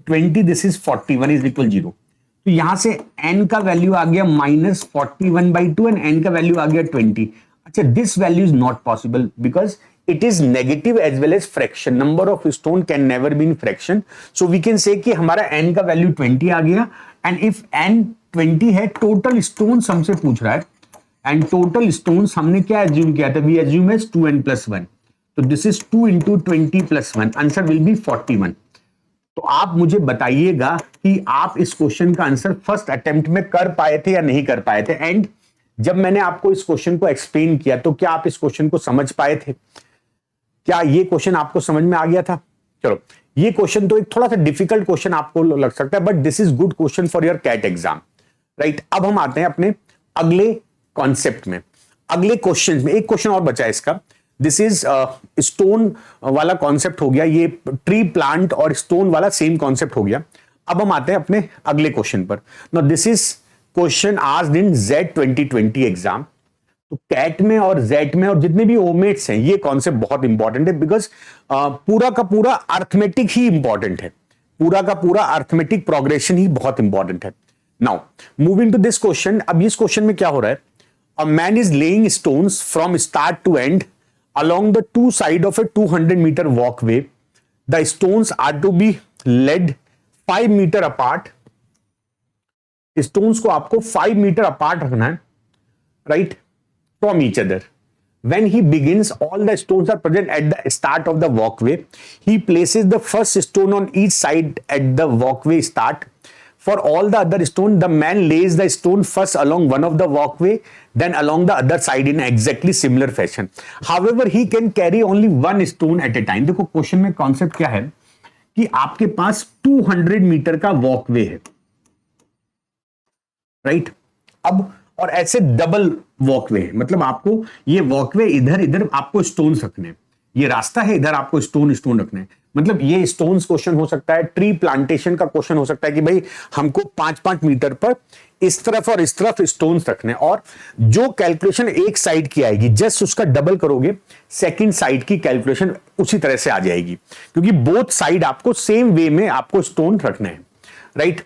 20 दिस इज 41 इज इक्वल 0. तो यहां से n का वैल्यू आ गया माइनस 41/2 एंड n का वैल्यू आ गया 20. अच्छा, this value is not possible because it is negative as well as fraction. Number of stone can never be in fraction. So we can say कि हमारा n का value 20 आ गया, and if n 20 है, total stones हमसे पूछ रहा है, and total stones हमने क्या एज्यूम किया था, वी एज्यूम एज 2n+1, तो this is 2 × 20+1, answer will B 41। तो आप मुझे बताइएगा कि आप इस क्वेश्चन का आंसर फर्स्ट अटेम्प्ट में कर पाए थे या नहीं कर पाए थे, एंड जब मैंने आपको इस क्वेश्चन को एक्सप्लेन किया तो क्या आप इस क्वेश्चन को समझ पाए थे, क्या ये क्वेश्चन आपको समझ में आ गया था? चलो, ये क्वेश्चन तो एक थोड़ा सा डिफिकल्ट क्वेश्चन आपको लग सकता है, but this is good question for your CAT exam, right. अब हम आते हैं अपने अगले कॉन्सेप्ट में, अगले क्वेश्चन में। एक क्वेश्चन और बचा है इसका, दिस इज स्टोन वाला कॉन्सेप्ट हो गया, ये ट्री प्लांट और स्टोन वाला सेम कॉन्सेप्ट हो गया। अब हम आते हैं अपने अगले क्वेश्चन पर। Now this is question asked in Z 2020 exam. तो कैट में और जेट में और जितने भी ओमेट्स हैं, ये कॉन्सेप्ट बहुत इंपॉर्टेंट है, बिकॉज पूरा का पूरा अर्थमेटिक ही इंपॉर्टेंट है, पूरा का पूरा अर्थमेटिक प्रोग्रेशन ही बहुत इंपॉर्टेंट है। Now moving to this question, अब इस क्वेश्चन में क्या हो रहा है, a man is laying stones from start to end along the two side of a 200-meter walkway. The stones are to be led 5 meter apart. Stones को आपको 5 meter apart रखना है, right, from each other. When he begins, all the stones are present at the start of the walkway. He places the first stone on each side at the walkway start. For all the other stone, the man lays the stone first along one of the walkway, then along the other side in exactly similar fashion. However, he can carry only one stone at a time. देखो question में concept क्या है कि आपके पास 200 metre का walkway है, right. अब और ऐसे डबल वॉकवे है, मतलब आपको ये वॉकवे इधर इधर आपको स्टोन रखने, ये रास्ता है, इधर आपको स्टोन रखने हैं। मतलब ये स्टोन्स क्वेश्चन हो सकता है, ट्री प्लांटेशन का क्वेश्चन हो सकता है कि भाई हमको 5-5 मीटर पर इस तरफ और इस तरफ स्टोन्स रखने, और जो कैलकुलेशन एक साइड की आएगी जस्ट उसका डबल करोगे, सेकंड साइड की कैलकुलेशन उसी तरह से आ जाएगी, क्योंकि बोथ साइड आपको सेम वे में आपको स्टोन रखने हैं, राइट।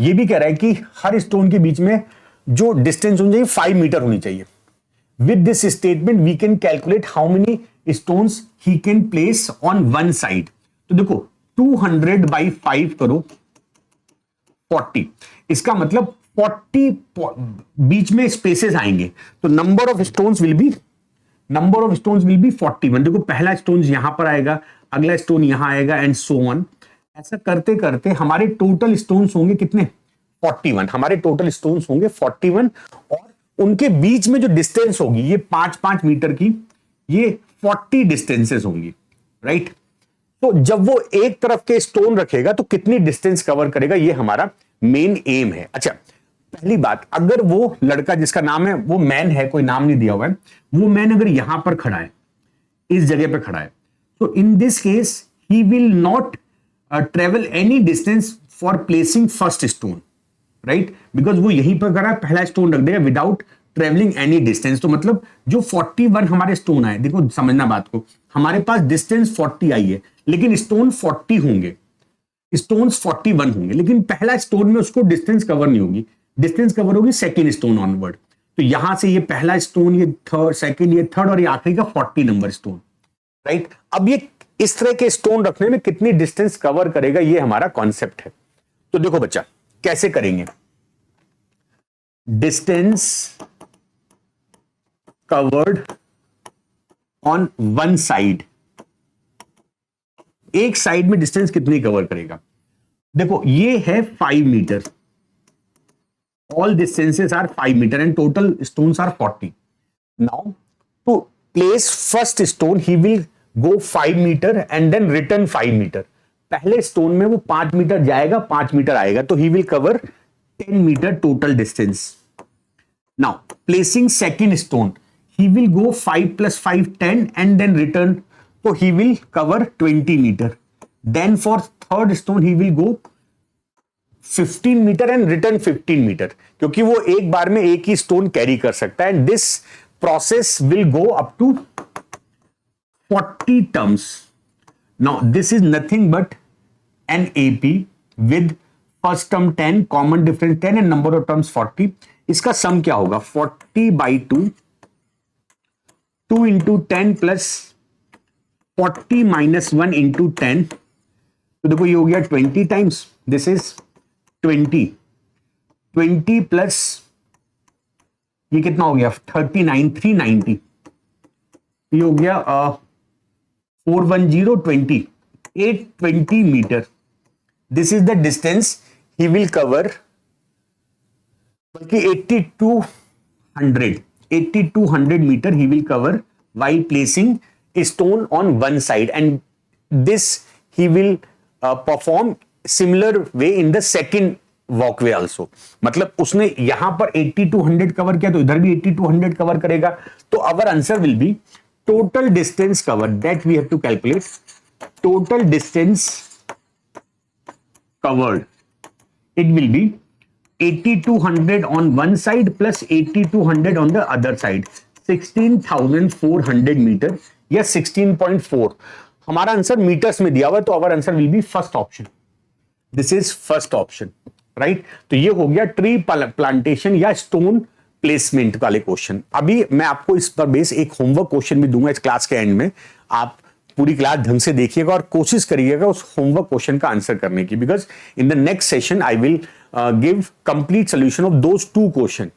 ये भी कह रहा है कि हर स्टोन के बीच में जो डिस्टेंस होनी चाहिए 5 मीटर होनी चाहिए। With this statement, we can calculate how many stones he can place on one side. तो देखो 200/5 करो 40, इसका मतलब 40 बीच में स्पेसेस आएंगे, तो number of stones will be 41। देखो पहला स्टोन यहां पर आएगा, अगला स्टोन यहां आएगा, एंड सो ऑन। ऐसा करते करते हमारे टोटल स्टोन्स होंगे कितने, 41। हमारे टोटल स्टोन्स होंगे 41, और उनके बीच में जो डिस्टेंस होगी ये 5-5 मीटर की, ये 40 डिस्टेंसेस होंगी, राइट। तो जब वो एक तरफ के स्टोन रखेगा तो कितनी डिस्टेंस कवर करेगा, ये हमारा मेन एम है। अच्छा, पहली बात, अगर वो लड़का जिसका नाम है, वो मैन है, कोई नाम नहीं दिया हुआ है, वो मैन अगर यहां पर खड़ा है, इस जगह पर खड़ा है, तो in this case he will not travel any distance for placing first stone, right, because वो यहीं पर करा, पहला स्टोन रख देगा विदाउट ट्रेवलिंग एनी डिस्टेंस। तो मतलब जो 41 हमारे स्टोन आए, देखो समझना बात को, हमारे पास डिस्टेंस 40 आई है, लेकिन स्टोन 40 होंगे, स्टोन्स 41 होंगे, लेकिन पहला स्टोन में उसको डिस्टेंस कवर नहीं होगी, डिस्टेंस कवर होगी सेकेंड स्टोन ऑनवर्ड। तो यहां से ये पहला स्टोन, ये थर्ड, सेकेंड, ये थर्ड, और ये आखिरी का 40 नंबर स्टोन, राइट। अब ये इस तरह के स्टोन रखने में कितनी डिस्टेंस कवर करेगा, ये हमारा कॉन्सेप्ट है। तो देखो बच्चा, कैसे करेंगे, distance covered on one side, एक साइड में डिस्टेंस कितनी कवर करेगा। देखो ये है 5 metre, all distances are 5 metre and total stones are 40। Now to place first stone he will go 5 metre and then return 5 metre. पहले स्टोन में वो 5 मीटर जाएगा, 5 मीटर आएगा, तो he will cover 10 metre total distance. Now placing second stone, he will go 5 + 5 10 and then return, so he will cover 20 meter. Then for third stone he will go 15 meter and return 15 meter, क्योंकि वो एक बार में एक ही stone carry कर सकता है, and this process will go up to 40 terms. Now this is nothing but an AP with first term 10, common difference 10 and number of terms 40. इसका सम क्या होगा, 40/2, 2 × 10 + 40 - 1 × 10, तो देखो ये हो गया 20 टाइम्स, दिस इज 20, 20 प्लस ये कितना हो गया 39 390, ये हो गया 410 20 820 metre. This is the distance he will cover, बल्कि 8200 metre he will cover while placing a stone on one side, and this he will perform similar way in the second walkway also. मतलब उसने यहां पर 8200 cover किया तो इधर भी 8200 cover करेगा. तो our answer will be total distance covered, that we have to calculate. Total distance covered, it will be 8200 on one side plus 8200 on the other side, 16,400 metre या 16.4. हमारा आंसर मीटर्स में दिया हुआ है, तो our answer will be first option. This is first option, right. तो ये हो गया ट्री प्लांटेशन या स्टोन प्लेसमेंट वाले क्वेश्चन. अभी मैं आपको इस पर बेस एक होमवर्क क्वेश्चन भी दूंगा इस क्लास के एंड में. आप पूरी क्लास ढंग से देखिएगा और कोशिश करिएगा उस होमवर्क क्वेश्चन का आंसर करने की, because in the next session I will give complete solution of those two question.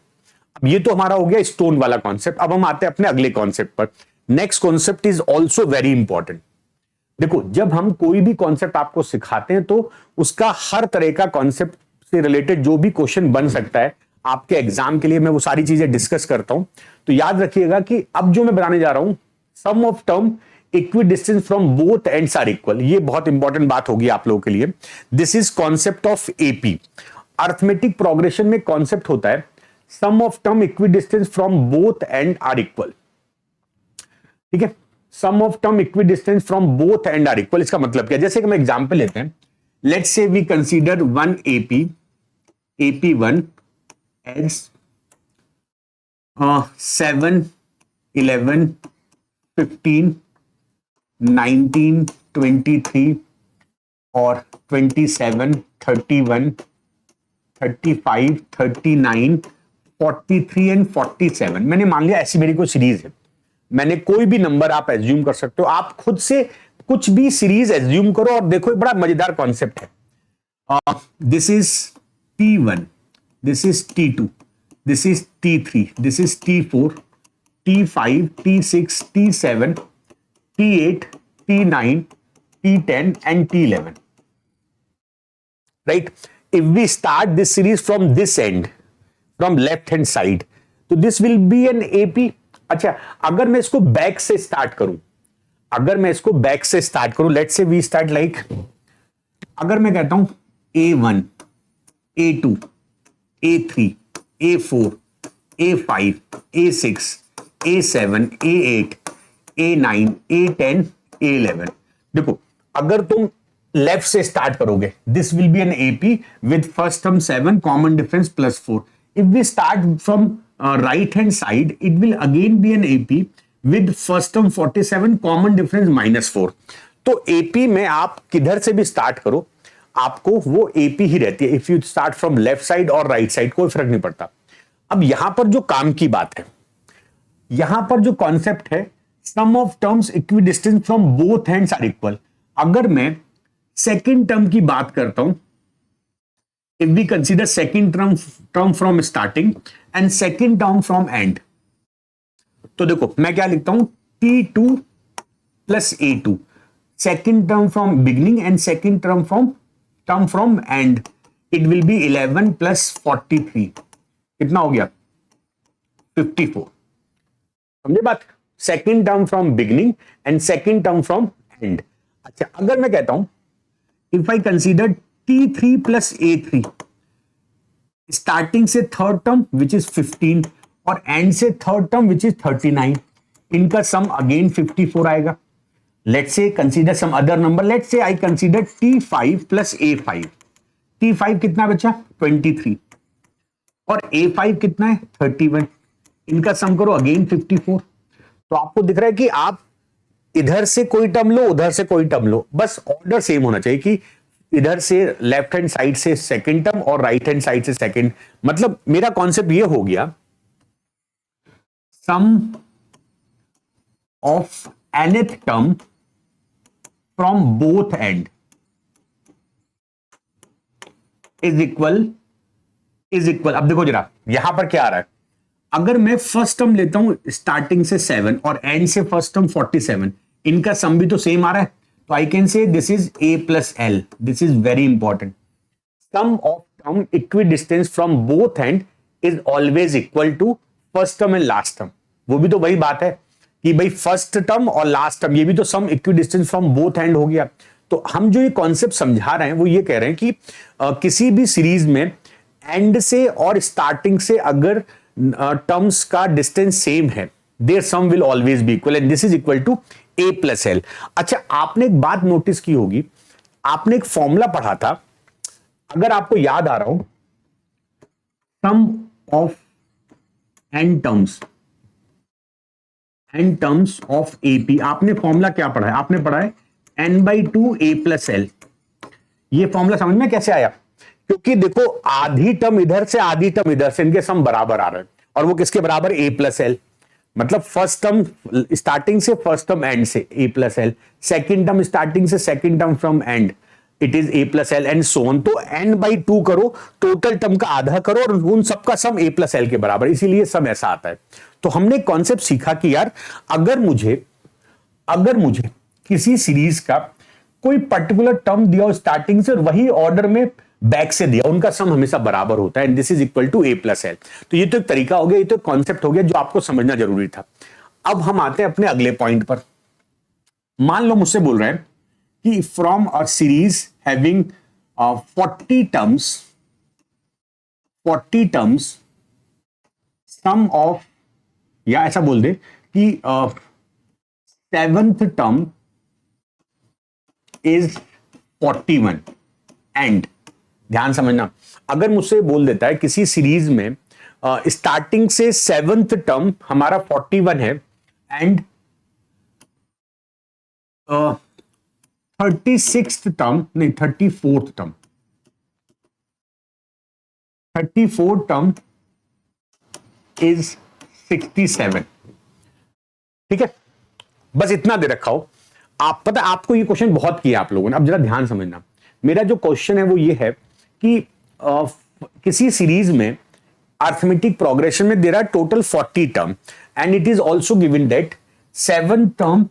अब ये तो हमारा हो गया स्टोन वाला कॉन्सेप्ट. अब हम आते हैं अपने अगले कॉन्सेप्ट पर. Next concept is also very important. देखो, जब हम कोई भी कॉन्सेप्ट आपको सिखाते हैं तो उसका हर तरह का कॉन्सेप्ट से रिलेटेड जो भी क्वेश्चन बन सकता है आपके एग्जाम के लिए, मैं वो सारी चीजें डिस्कस करता हूं. तो याद रखिएगा कि अब जो मैं बनाने जा रहा हूं, sum of term equi distance from both ends are equal, ये बहुत इंपॉर्टेंट बात होगी आप लोगों के लिए. This is concept of AP. Arithmetic progression में कॉन्सेप्ट होता है sum of term equi distance from both end are equal. ठीक है, sum of term equi distance from both end are equal. इसका मतलब क्या? जैसे कि हम एग्जांपल लेते हैं, let's say we consider one AP, AP1 as 7 11 15 19 23 और 27 31 35 39 43 एंड 47. मैंने मान लिया ऐसी मेरी कोई सीरीज है. मैंने कोई भी नंबर आप एज्यूम कर सकते हो. आप खुद से कुछ भी सीरीज एज्यूम करो और देखो, एक बड़ा मजेदार कॉन्सेप्ट है. This is T1, this is T2, this is T3, this is T4, T5, T6, T7, T8, T9, T10 and T11. Right? If we start this series from this end, from left hand side, तो this will be an AP. अच्छा, अगर मैं इसको back से start करूं, let's say we start like, अगर मैं कहता हूं A1, A2, A3, A4, A5, A6, A7, A8, A9, A10, A11. देखो, अगर तुम लेफ्ट से स्टार्ट करोगे, this will be an AP with first term 7, common difference +4. If we start from right hand side, it will again be an AP with first term 47, common difference -4. तो AP में आप किधर से भी start करो, आपको वो एपी ही रहती है. If you start from left side और राइट साइड, कोई फर्क नहीं पड़ता. अब यहां पर जो काम की बात है, यहां पर जो कॉन्सेप्ट है, sum of terms equi distance from both hands are equal. अगर मैं सेकेंड टर्म की बात करता हूं, if we consider second term from starting end second term from end, तो देखो मैं क्या लिखता हूं, T2 plus A2, second term from beginning end second term from end, it will be 11 plus 43. कितना हो गया? 54. समझे बात? Second term from beginning end second term from and. अच्छा, अगर मैं कहता हूं if I consider T3 plus A3, starting से थर्ड टर्म विच इज 15 और एंड से थर्ड टर्म विच इज 39, इनका सम अगेन 54 आएगा. Let's say consider some other number, let's say I consider T5 plus A5. T5 कितना बचा? 23 और A5 कितना है? 31. इनका सम करो, अगेन 54. तो आपको दिख रहा है कि आप इधर से कोई टर्म लो, उधर से कोई टर्म लो, बस ऑर्डर सेम होना चाहिए कि इधर से लेफ्ट हैंड साइड से सेकंड टर्म और राइट हैंड साइड से सेकंड. मतलब मेरा कॉन्सेप्ट ये हो गया, sum of nth term from both end is equal is equal, अब देखो जरा यहां पर क्या आ रहा है, अगर मैं फर्स्ट टर्म लेता हूं स्टार्टिंग से 7 और एंड से फर्स्ट टर्म 47, इनका सम भी तो सेम आ रहा है, तो आई कैन से this is a plus L, this is very important, sum of term equidistance from both end is always equal to first term and last term। वो भी तो वही बात है कि भाई फर्स्ट टर्म और लास्ट टर्म ये भी तो सम इक्विडिस्टेंस फ्रॉम बोथ एंड हो गया। तो हम जो ये कॉन्सेप्ट समझा रहे हैं वो ये कह रहे हैं कि किसी भी सीरीज में एंड से और स्टार्टिंग से अगर टर्म्स का डिस्टेंस सेम है, there sum will always be equal and this is equal to a plus L. अच्छा, आपने एक बात नोटिस की होगी, आपने एक फॉर्मूला पढ़ा था, अगर आपको याद आ रहा हो, sum of n terms of AP, आपने फॉर्मूला क्या पढ़ा है? आपने पढ़ा है n/2 a प्लस एल। ये फॉर्मूला समझ में कैसे आया? क्योंकि देखो आधी टर्म इधर से आधी टर्म इधर से, इनके सम बराबर आ रहे हैं, और वो किसके बराबर? a plus L. मतलब फर्स्ट टर्म स्टार्टिंग से, फर्स्ट टर्म एंड से a plus l, second term starting से, second term from end it is a plus l and so on. तो n/2 करो, टोटल टर्म का आधा करो और उन सबका सम a प्लस एल के बराबर, इसीलिए सब ऐसा आता है। तो हमने कॉन्सेप्ट सीखा कि यार अगर मुझे किसी सीरीज का कोई पर्टिकुलर टर्म दिया हो स्टार्टिंग से और वही ऑर्डर में बैक से दिया, उनका सम हमेशा बराबर होता है and this is equal to a plus L. तो ये तो एक तरीका हो गया, ये तो कॉन्सेप्ट हो गया जो आपको समझना जरूरी था। अब हम आते हैं अपने अगले पॉइंट पर। मान लो मुझसे बोल रहे हैं कि from a series having 40 terms sum of, या ऐसा बोल दे कि सेवंथ टर्म इज 41 एंड, ध्यान समझना, अगर मुझसे बोल देता है किसी सीरीज में स्टार्टिंग से सेवंथ टर्म हमारा 41 है एंड 36th टर्म, नहीं 34th term, 34th term is 67, ठीक है, बस इतना दे रखा हो। आप पता, आपको ये क्वेश्चन बहुत किया आप लोगों ने, अब जरा ध्यान समझना। मेरा जो क्वेश्चन है वो ये है कि किसी सीरीज में अर्थमेटिक प्रोग्रेशन में there are total 40 term and it is also given that 7th term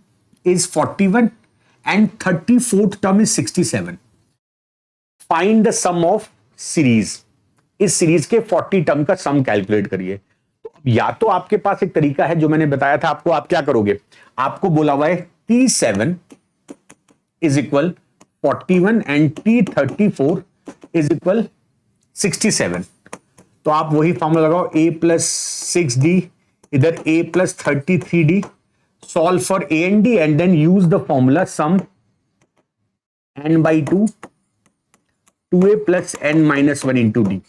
is 41 and 34th term is 67। Find the sum of series, इस सीरीज के 40 टर्म का सम कैलकुलेट करिए। तो या तो आपके पास एक तरीका है जो मैंने बताया था आपको, आप क्या करोगे, आपको बोला हुआ है T7 is equal 41 and T34 is equal 67। तो आप वही फॉर्मूला लगाओ, a प्लस 6d, इधर a plus 33d, solve for a and d and then use the formula sum n/2 2a plus n minus 1 into d.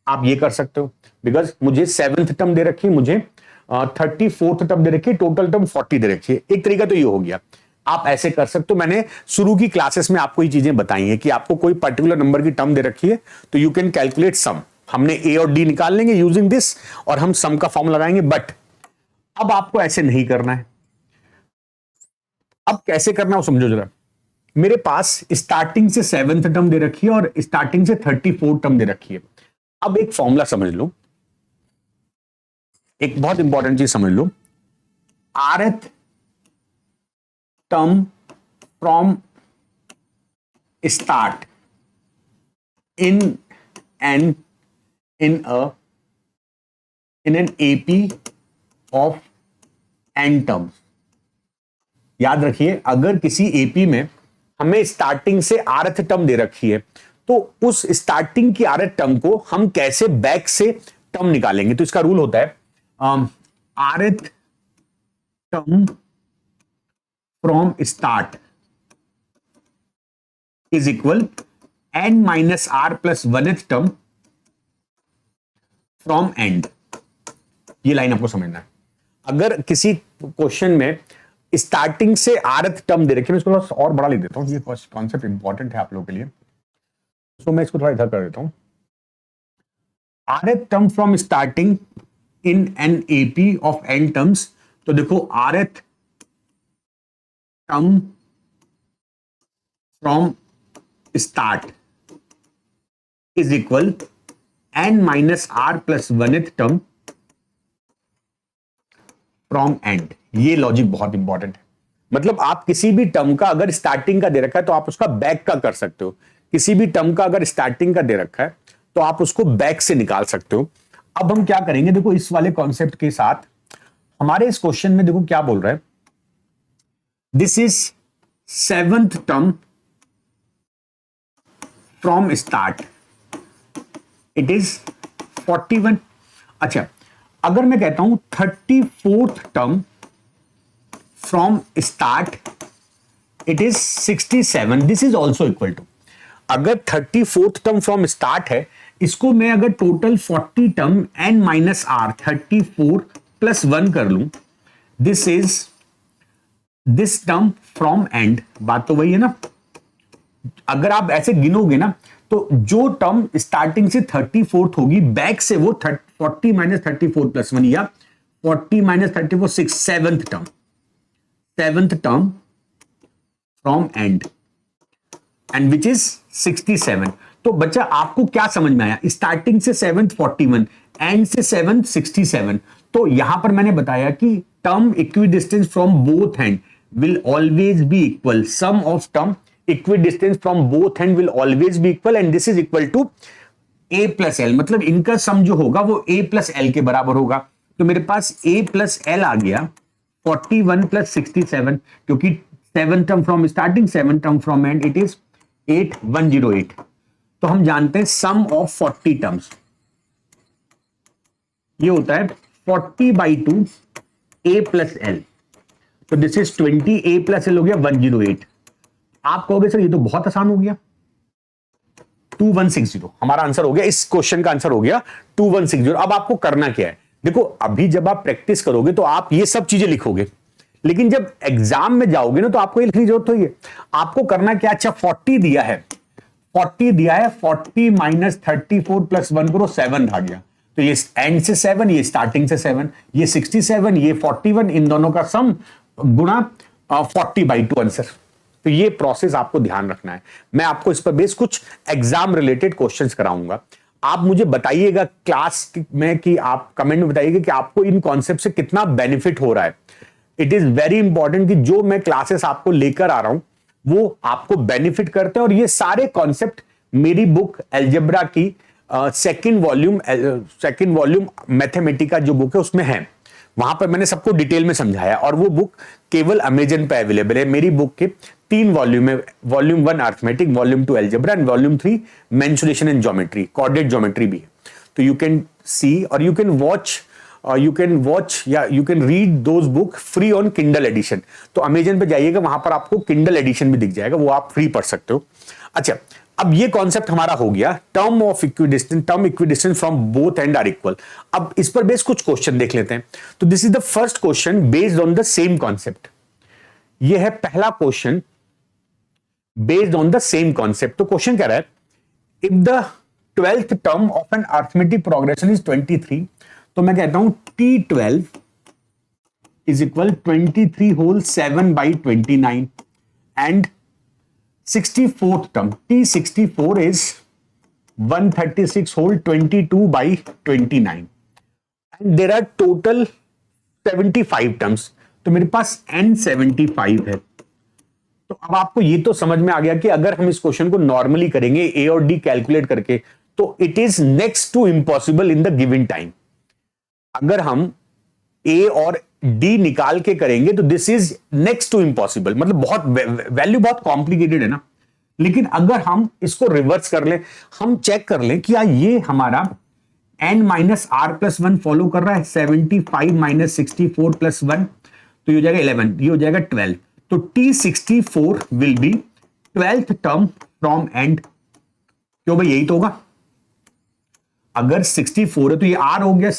आप ये कर सकते हो बिकॉज मुझे 7th टर्म दे रखी है, मुझे 34th टर्म दे रखी है, टोटल टर्म 40 दे रखी है। एक तरीका तो ये हो गया, आप ऐसे कर सकते हो। मैंने शुरू की क्लासेस में आपको ये चीजें बताई हैं कि आपको कोई पर्टिकुलर नंबर की टर्म दे रखी है तो यू कैन कैलकुलेट सम, हमने ए और डी निकाल लेंगे यूजिंग दिस और हम सम का फॉर्म लगाएंगे। बट अब आपको ऐसे नहीं करना है। अब कैसे करना है वो समझो जरा। मेरे पास स्टार्टिंग से 7th टर्म दे रखी है और स्टार्टिंग से 34th टर्म दे रखी है। अब एक फॉर्मूला समझ लो, एक बहुत इंपॉर्टेंट चीज समझ लो, rth term from start in an AP of n terms. याद रखिए, अगर किसी एपी में हमें स्टार्टिंग से rth टर्म दे रखी है तो उस स्टार्टिंग की rth टर्म को हम कैसे बैक से टर्म निकालेंगे। तो इसका रूल होता है rth term from start is equal n minus r plus 1th term from end. ये लाइन आपको समझना है। अगर किसी क्वेश्चन में स्टार्टिंग से rth टर्म दे रखी है, मैं इसको थोड़ा और बड़ा लिख देता हूं, ये कॉन्सेप्ट इंपॉर्टेंट है आप लोगों के लिए, तो मैं इसको थोड़ा इधर कर देता हूं। rth term from starting in an AP of n terms, तो देखो rth term from start is equal n minus r plus 1th term from end. ये लॉजिक बहुत इंपॉर्टेंट है। मतलब आप किसी भी टर्म का अगर स्टार्टिंग का दे रखा है तो आप उसका बैक का कर सकते हो। किसी भी टर्म का अगर स्टार्टिंग का दे रखा है तो आप उसको बैक से निकाल सकते हो। अब हम क्या करेंगे, देखो इस वाले कॉन्सेप्ट के साथ हमारे इस क्वेश्चन में देखो क्या बोल रहा है, this is 7th term from start, it is 41। अच्छा, अगर मैं कहता हूं 34th term from start, it is 67, this is also equal to, अगर 34th टर्म फ्रॉम स्टार्ट है, इसको मैं अगर total 40 term n minus r 34 plus 1 कर लूं, this is this term from end. बात तो वही है ना, अगर आप ऐसे गिनोगे ना तो जो टर्म स्टार्टिंग से 34th होगी, बैक से वो 40 माइनस 34 प्लस 1 या 40 minus 34 6 7th term from and and which is 67। तो बच्चा आपको क्या समझ में आया, स्टार्टिंग से 7th 41, एंड से 7th 67। तो यहां पर मैंने बताया कि term equidistance from both end will always be equal, sum of term equidistance from both end will always be equal and this is equal to a plus L. मतलब इनका सम जो होगा वो a प्लस एल के बराबर होगा। तो मेरे पास a प्लस एल आ गया 41 प्लस 67, क्योंकि 7th term from starting 7th term from end, it is 8108। तो हम जानते हैं सम ऑफ 40 टर्म्स ये होता है 40/2 a प्लस एल। तो this is 20, a plus L हो गया 108। आप कहोगे सर ये तो बहुत आसान हो गया, 2160 हमारा आंसर हो गया, इस क्वेश्चन का आंसर हो गया 2160। अब आपको करना क्या है, देखो अभी जब आप प्रैक्टिस करोगे तो आप ये सब चीजें लिखोगे, लेकिन जब एग्जाम में जाओगे ना तो आपको ये लिखने की जरूरत होगी। आपको करना क्या, अच्छा 40 दिया है, 40 माइनस 34 प्लस 1 करो, 7 आ गया। तो ये एंड से 7, ये स्टार्टिंग से 7, ये 67, ये 41, इन दोनों का सम गुणा 40/2 आंसर। तो ये प्रोसेस आपको ध्यान रखना है। मैं आपको इस पर बेस कुछ एग्जाम रिलेटेड क्वेश्चंस कराऊंगा। आप मुझे बताइएगा क्लास में कि आप कमेंट में बताइएगा कि आपको इन कॉन्सेप्ट से कितना बेनिफिट हो रहा है। इट इज वेरी इंपॉर्टेंट कि जो मैं क्लासेस आपको लेकर आ रहा हूं वो आपको बेनिफिट करते हैं। और ये सारे कॉन्सेप्ट मेरी बुक अलजेब्रा की सेकंड वॉल्यूम मैथमेटिका जो बुक है उसमें है। वहां पर मैंने सबको डिटेल में समझाया और वो बुक केवल अमेजन पे अवेलेबल है। मेरी बुक के 3 वॉल्यूम है, volume 1 arithmetic, volume 2 algebra and volume 3 mensuration and geometry, coordinate geometry भी है। तो यू कैन सी और यू कैन वॉच या you can read those book free on Kindle edition. तो अमेजन पे जाइएगा, वहां पर आपको किंडल एडिशन भी दिख जाएगा, वो आप फ्री पढ़ सकते हो। अच्छा, अब ये कॉन्सेप्ट हमारा हो गया term equidistance from both end are equal. अब इस पर बेस्ड कुछ क्वेश्चन देख लेते हैं। तो this is the first question based on the same concept. ये है पहला question based on the same concept. तो क्वेश्चन कह रहा है if the 12th term of an arithmetic progression is 23, तो मैं कहता हूं T12 is equal 23 whole 7/29 and 64th term T64 is 136 whole 22/29 and there are total 75 terms। तो मेरे पास n 75 है। तो अब आपको ये तो समझ में आ गया कि अगर हम इस क्वेश्चन को नॉर्मली करेंगे a और d कैलकुलेट करके तो it is next to impossible in the given time. अगर हम a और d निकाल के करेंगे तो this is next to impossible. मतलब बहुत वैल्यू बहुत कॉम्प्लिकेटेड है ना। लेकिन अगर हम इसको रिवर्स कर लें, हम चेक कर लें कि ये हमारा n minus r plus 1 follow कर रहा है, 75 माइनस 64 प्लस 1, तो ये हो जाएगा 11, ये हो जाएगा 12। तो T64 will be 12th term from and. क्यों भाई, यही तो होगा। अगर 64 है तो ये r हो गया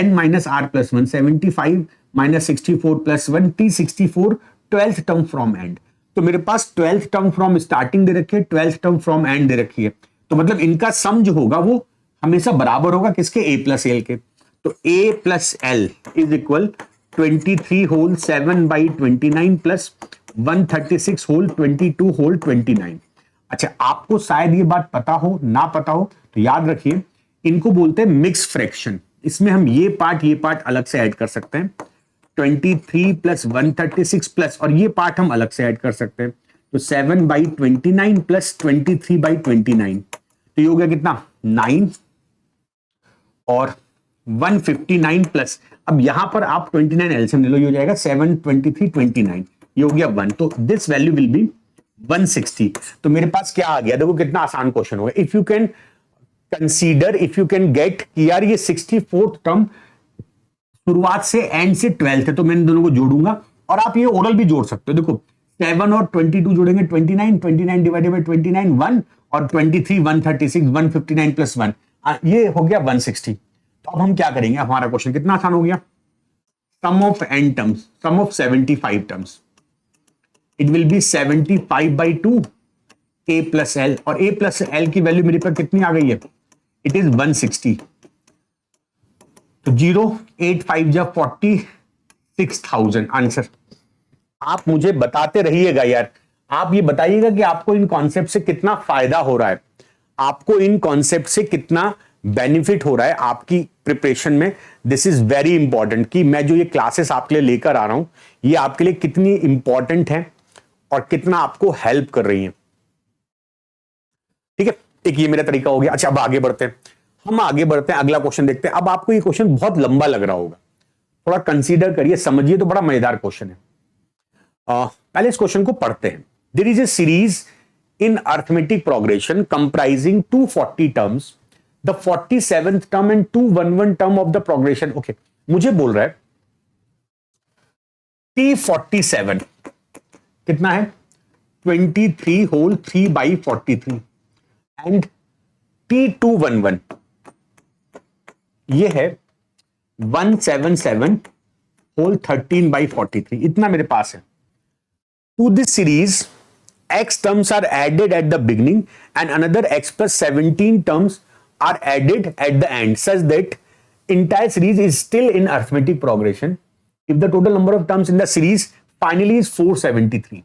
n minus r plus 1, 75 minus 64 plus 1, T64 12th term from end. तो मेरे पास 12th टर्म फ्रॉम स्टार्टिंग दे रखी है, 12th term from and they रखी है। तो मतलब इनका सम जो होगा वो हमेशा बराबर होगा किसके, a प्लस एल के। तो a plus L is equal 23 whole 7/29 plus 136 whole 22 whole 29। अच्छा, आपको शायद ये बात पता हो ना पता हो तो याद रखिए इनको बोलते हैं मिक्स फ्रैक्शन। इसमें हम ये पार्ट अलग से ऐड कर सकते हैं, 23 प्लस 136 प्लस, और ये पार्ट हम अलग से ऐड कर सकते हैं, तो 7/29 प्लस 23/29, तो ये हो गया कितना 9, और 159 प्लस, अब यहां पर आप 29 एलसीएम ले लो, ये हो जाएगा 7 23 29, ये हो गया 1, तो दिस वैल्यू विल बी 160। तो मेरे पास क्या आ गया, देखो कितना आसान क्वेश्चन होगा। If you can consider, if you can get कि यार ये 64th टर्म शुरुआत से एंड से 12th है, तो मैं इन दोनों को जोड़ूंगा, और आप ये ओरल भी जोड़ सकते हो। देखो 7 और 22 जोड़ेंगे 29, 29 डिवाइडेड बाई 29 1, और 23 136 159 प्लस 1, ये हो गया 160। तो अब हम क्या करेंगे, हमारा क्वेश्चन कितना आसान हो गया, sum of n terms, sum of 75 terms, it will be 75/2 a plus l, और a प्लस एल की वैल्यू मेरे पर कितनी आ गई है, इट इज 160। तो 0 8 5 जब 46,000 आंसर। आप मुझे बताते रहिएगा यार, आप ये बताइएगा कि आपको इन कॉन्सेप्ट से कितना फायदा हो रहा है, आपको इन कॉन्सेप्ट से कितना बेनिफिट हो रहा है आपकी प्रिपरेशन में। दिस इज वेरी इंपॉर्टेंट कि मैं जो ये क्लासेस आपके लिए लेकर आ रहा हूं, ये आपके लिए कितनी इंपॉर्टेंट है और कितना आपको हेल्प कर रही है। ठीक है, एक ये मेरा तरीका हो गया। अच्छा, अब आगे बढ़ते हैं, हम आगे बढ़ते हैं, अगला क्वेश्चन देखते हैं। अब आपको ये क्वेश्चन बहुत लंबा लग रहा होगा, थोड़ा कंसीडर करिए, समझिए, तो बड़ा मजेदार क्वेश्चन है। पहले इस क्वेश्चन को पढ़ते हैं। There is a series in arithmetic progression comprising 240 terms, the 47th term and 211 term of the progression. Okay, मुझे बोल रहा है T47 कितना है, 23 होल 3/43, एंड T211 ये है 177 होल 13/43, इतना मेरे पास है। To this series, x terms are added at the beginning and another x plus 17 terms are added at the end, such that entire series is still in arithmetic progression if the total number of terms in the series finally is 473.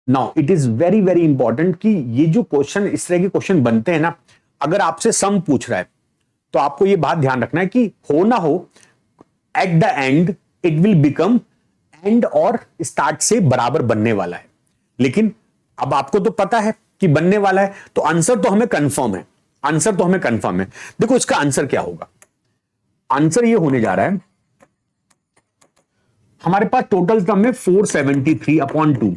Now it is very very important कि ये जो question, इस तरह के question बनते हैं ना, अगर आपसे सम पूछ रहा है तो आपको ये बात ध्यान रखना है कि हो ना हो, at the end it will become and और स्टार्ट से बराबर बनने वाला है। लेकिन अब आपको तो पता है कि बनने वाला है, तो आंसर तो हमें कंफर्म है, आंसर तो हमें कंफर्म है। देखो इसका आंसर क्या होगा, आंसर ये होने जा रहा है, हमारे पास टोटल टर्म है 473/2,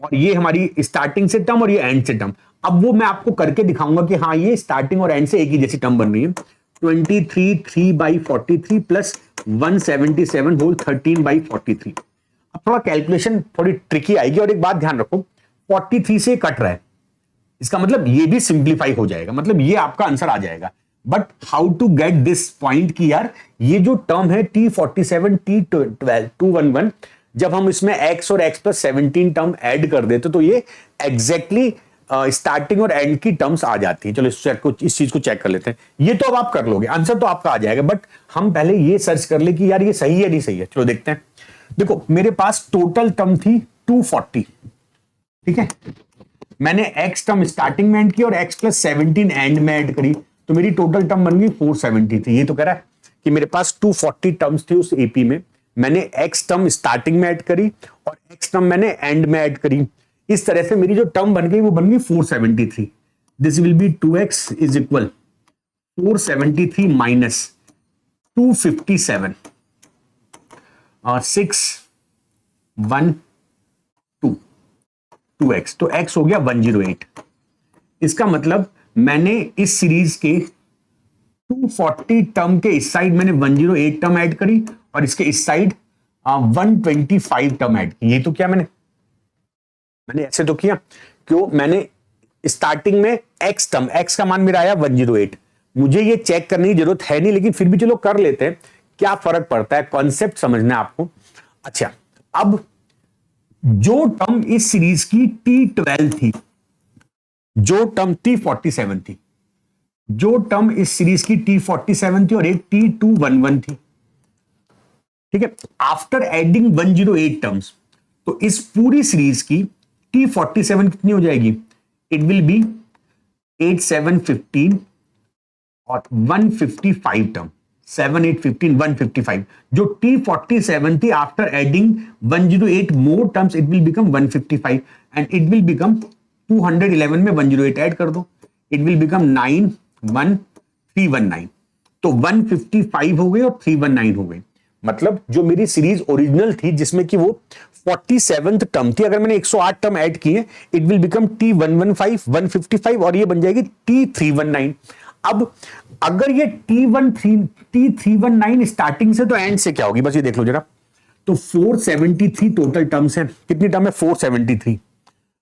और ये हमारी स्टार्टिंग से टर्म और ये एंड से टर्म। अब वो मैं आपको करके दिखाऊंगा कि हाँ ये स्टार्टिंग और एंड से एक ही जैसी टर्म बन रही है। 23 3/43 प्लस 177 होल 13/43। अब थोड़ा कैलकुलेशन थोड़ी ट्रिकी आएगी, और एक बात ध्यान रखो, 43 से कट रहा है, इसका मतलब ये भी सिंप्लीफाई हो जाएगा, मतलब ये आपका आंसर आ जाएगा। But how to get this point कि यार ये जो टर्म है T47 T12 211, जब हम इसमें x और x प्लस 17 टर्म ऐड कर देते तो ये एग्जैक्टली स्टार्टिंग और एंड की टर्म्स आ जाती है। चलो इस चीज को चेक कर लेते हैं। ये तो अब आप कर लोगे, आंसर तो आपका आ जाएगा, बट हम पहले ये सर्च कर ले कि यार ये सही है नहीं सही है। चलो देखते हैं। देखो मेरे पास टोटल टर्म थी 240, ठीक है, मैंने x टर्म स्टार्टिंग में ऐड की और x प्लस 17 एंड में ऐड करी, तो मेरी टोटल टर्म बन गई 470 थी। ये तो कह रहा है कि मेरे पास 240 टर्म्स थी उस एपी में, मैंने x टर्म स्टार्टिंग में ऐड करी और x टर्म मैंने एंड में ऐड करी, इस तरह से मेरी जो टर्म बन गई वो बन गई 473। This will B 2x is equal 473 minus 257 और 612 2x, तो x हो गया 108। इसका मतलब मैंने इस सीरीज के 240 टर्म के इस साइड मैंने 108 टर्म ऐड करी और इसके इस साइड 125 टर्म ऐड की। ये तो क्या मैंने ऐसे तो किया, क्यों, मैंने स्टार्टिंग में x टर्म, x का मान मेरा आया 108, मुझे ये चेक करने की जरूरत है नहीं, लेकिन फिर भी चलो कर लेते हैं, क्या फर्क पड़ता है, कॉन्सेप्ट समझना है आपको। अच्छा, अब जो टर्म इस सीरीज की T12 थी, जो टर्म T47 थी, जो टर्म इस सीरीज की T47 थी और एक T211 थी, ठीक है, आफ्टर एडिंग 108 टर्म्स, तो इस पूरी सीरीज की T47 कितनी हो जाएगी, इट विल बी 8715 और 155 टर्म, 7 8 15 155, जो T47 थी after adding 108 more terms it will become 155 and it will become 211 में 108 ऐड कर दो, इट विल बिकम 91319। तो 155 हो गए और 319 हो गए। मतलब जो मेरी सीरीज ओरिजिनल थी जिसमें कि वो 47th टर्म थी, अगर मैंने 108 टर्म ऐड किए इट विल बिकम T115 155 और ये बन जाएगी T319। अब अगर ये T319 स्टार्टिंग से तो एंड से क्या होगी, बस ये देख लो जरा। तो 473 टोटल टर्म्स है, कितनी टर्म है 473,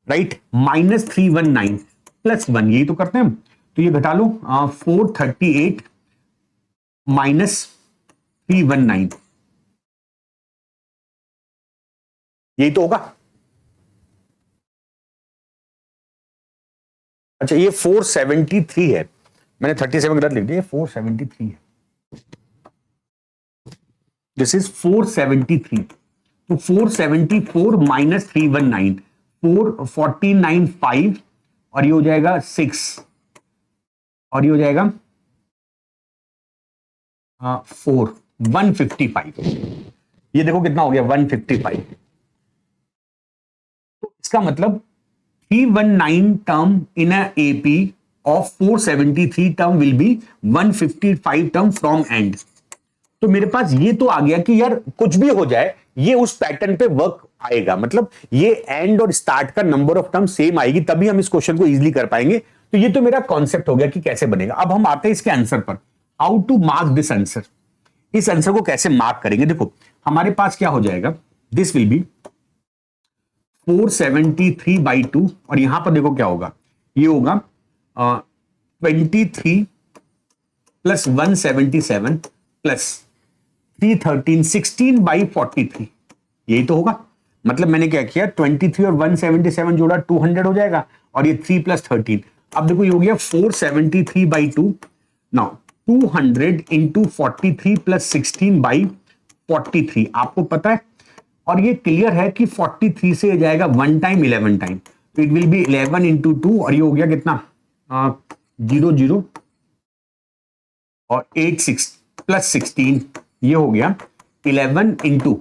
राइट, माइनस 319 प्लस 1, यही तो करते हैं हम। तो ये घटा लो 438 माइनस 319, यही तो होगा। अच्छा ये 473 है, मैंने 37 गलत लिख दिया, 473 है, दिस इज 473। तो 474 माइनस 319 449.5 और ये हो जाएगा 6 और ये हो जाएगा 4 155। ये देखो कितना हो गया 155। तो इसका मतलब 319 term in a AP of 473 term will be 155 term from end. तो मेरे पास ये तो आ गया कि यार कुछ भी हो जाए ये उस पैटर्न पे वर्क आएगा, मतलब ये एंड और स्टार्ट का नंबर ऑफ टर्म सेम आएगी तभी हम इस क्वेश्चन को इजीली कर पाएंगे। तो ये तो मेरा कॉन्सेप्ट हो गया कि कैसे बनेगा। अब हम आते हैं इसके आंसर पर, how to mark this answer. इस आंसर को कैसे मार्क करेंगे, देखो हमारे पास क्या हो जाएगा, दिस विल बी 473/2 और यहां पर देखो क्या होगा, ये होगा 23 प्लस 177 प्लस 313 16/43, यही तो होगा। मतलब मैंने क्या किया 23 और 177 जोड़ा 200 हो जाएगा और ये 3 प्लस 13। अब देखो ये हो गया 473/2, नाउ 200 इंटू 43 प्लस 16/43 आपको पता है, और ये क्लियर है कि 43 से जाएगा 1 टाइम 11 टाइम, तो इट विल बी 11 इंटू 2 और ये हो गया कितना 00 और 8 6 प्लस 16, ये हो गया 11 इंटू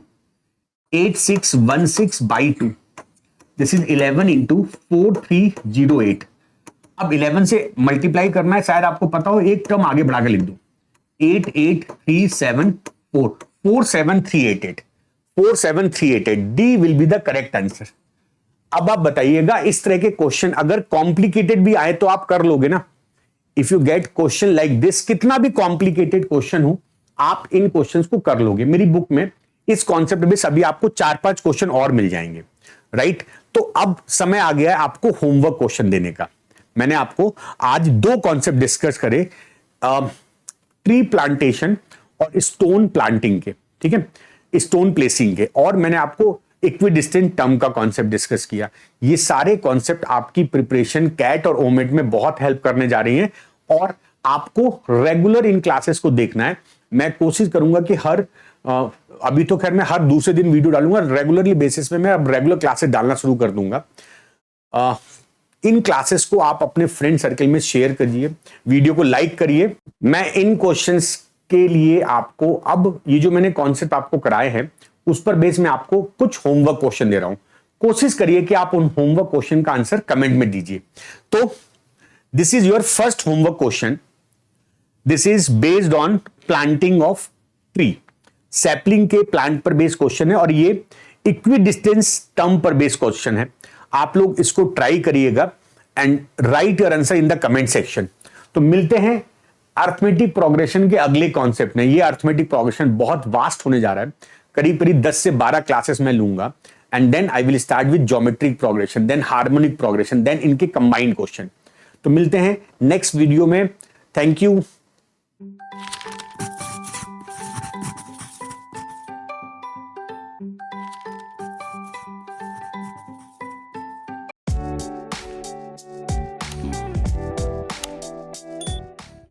8616/2, दिस इज 11 इंटू 4308। अब 11 से मल्टीप्लाई करना है, शायद आपको पता हो, एक टर्म आगे बढ़ा के लिख दो 88374 47388 47388, D will be the correct answer. अब आप बताइएगा इस तरह के क्वेश्चन अगर कॉम्प्लिकेटेड भी आए तो आप कर लोगे ना। If you get question like this, कितना भी कॉम्प्लिकेटेड क्वेश्चन हो आप इन क्वेश्चंस को कर लोगे। मेरी बुक में इस कॉन्सेप्ट में सभी आपको 4-5 क्वेश्चन और मिल जाएंगे, राइट। तो अब समय आ गया है आपको होमवर्क क्वेश्चन देने का। मैंने आपको आज 2 कॉन्सेप्ट डिस्कस करे, ट्री प्लांटेशन और स्टोन प्लांटिंग के, ठीक है, स्टोन प्लेसिंग के, और मैंने आपको इक्विडिस्टेंट टर्म का कॉन्सेप्ट डिस्कस किया। ये सारे कॉन्सेप्ट आपकी प्रिपरेशन कैट और ओमेट में बहुत हेल्प करने जा रही हैं और आपको रेगुलर इन क्लासेस को देखना है। मैं कोशिश करूंगा कि अभी तो खैर मैं हर दूसरे दिन वीडियो डालूंगा, रेगुलरली बेसिस पे मैं अब रेगुलर क्लासेस डालना शुरू कर दूंगा। इन क्लासेस को आप अपने फ्रेंड सर्कल में शेयर करिए, वीडियो को लाइक करिए। मैं इन क्वेश्चंस के लिए आपको अब ये जो मैंने कॉन्सेप्ट आपको कराए हैं उस पर बेस में आपको कुछ होमवर्क क्वेश्चन दे रहा हूं। कोशिश करिए कि आप उन होमवर्क क्वेश्चन का आंसर कमेंट में दीजिए। तो this is your first homework question, this is based on planting of tree, sapling के प्लांट पर बेस्ड क्वेश्चन है और ये इक्विडिस्टेंस टर्म पर बेस्ड क्वेश्चन है। आप लोग इसको ट्राई करिएगा and right your answer in the comment section. तो मिलते हैं अर्थमेटिक प्रोग्रेशन के अगले कॉन्सेप्ट में। ये अर्थमेटिक प्रोग्रेशन बहुत वास्ट होने जा रहा है, करीब करीब 10 से 12 क्लासेस मैं लूंगा and then I will start with geometric progression, then harmonic progression, then इनके कंबाइंड क्वेश्चन। तो मिलते हैं नेक्स्ट वीडियो में। Thank you.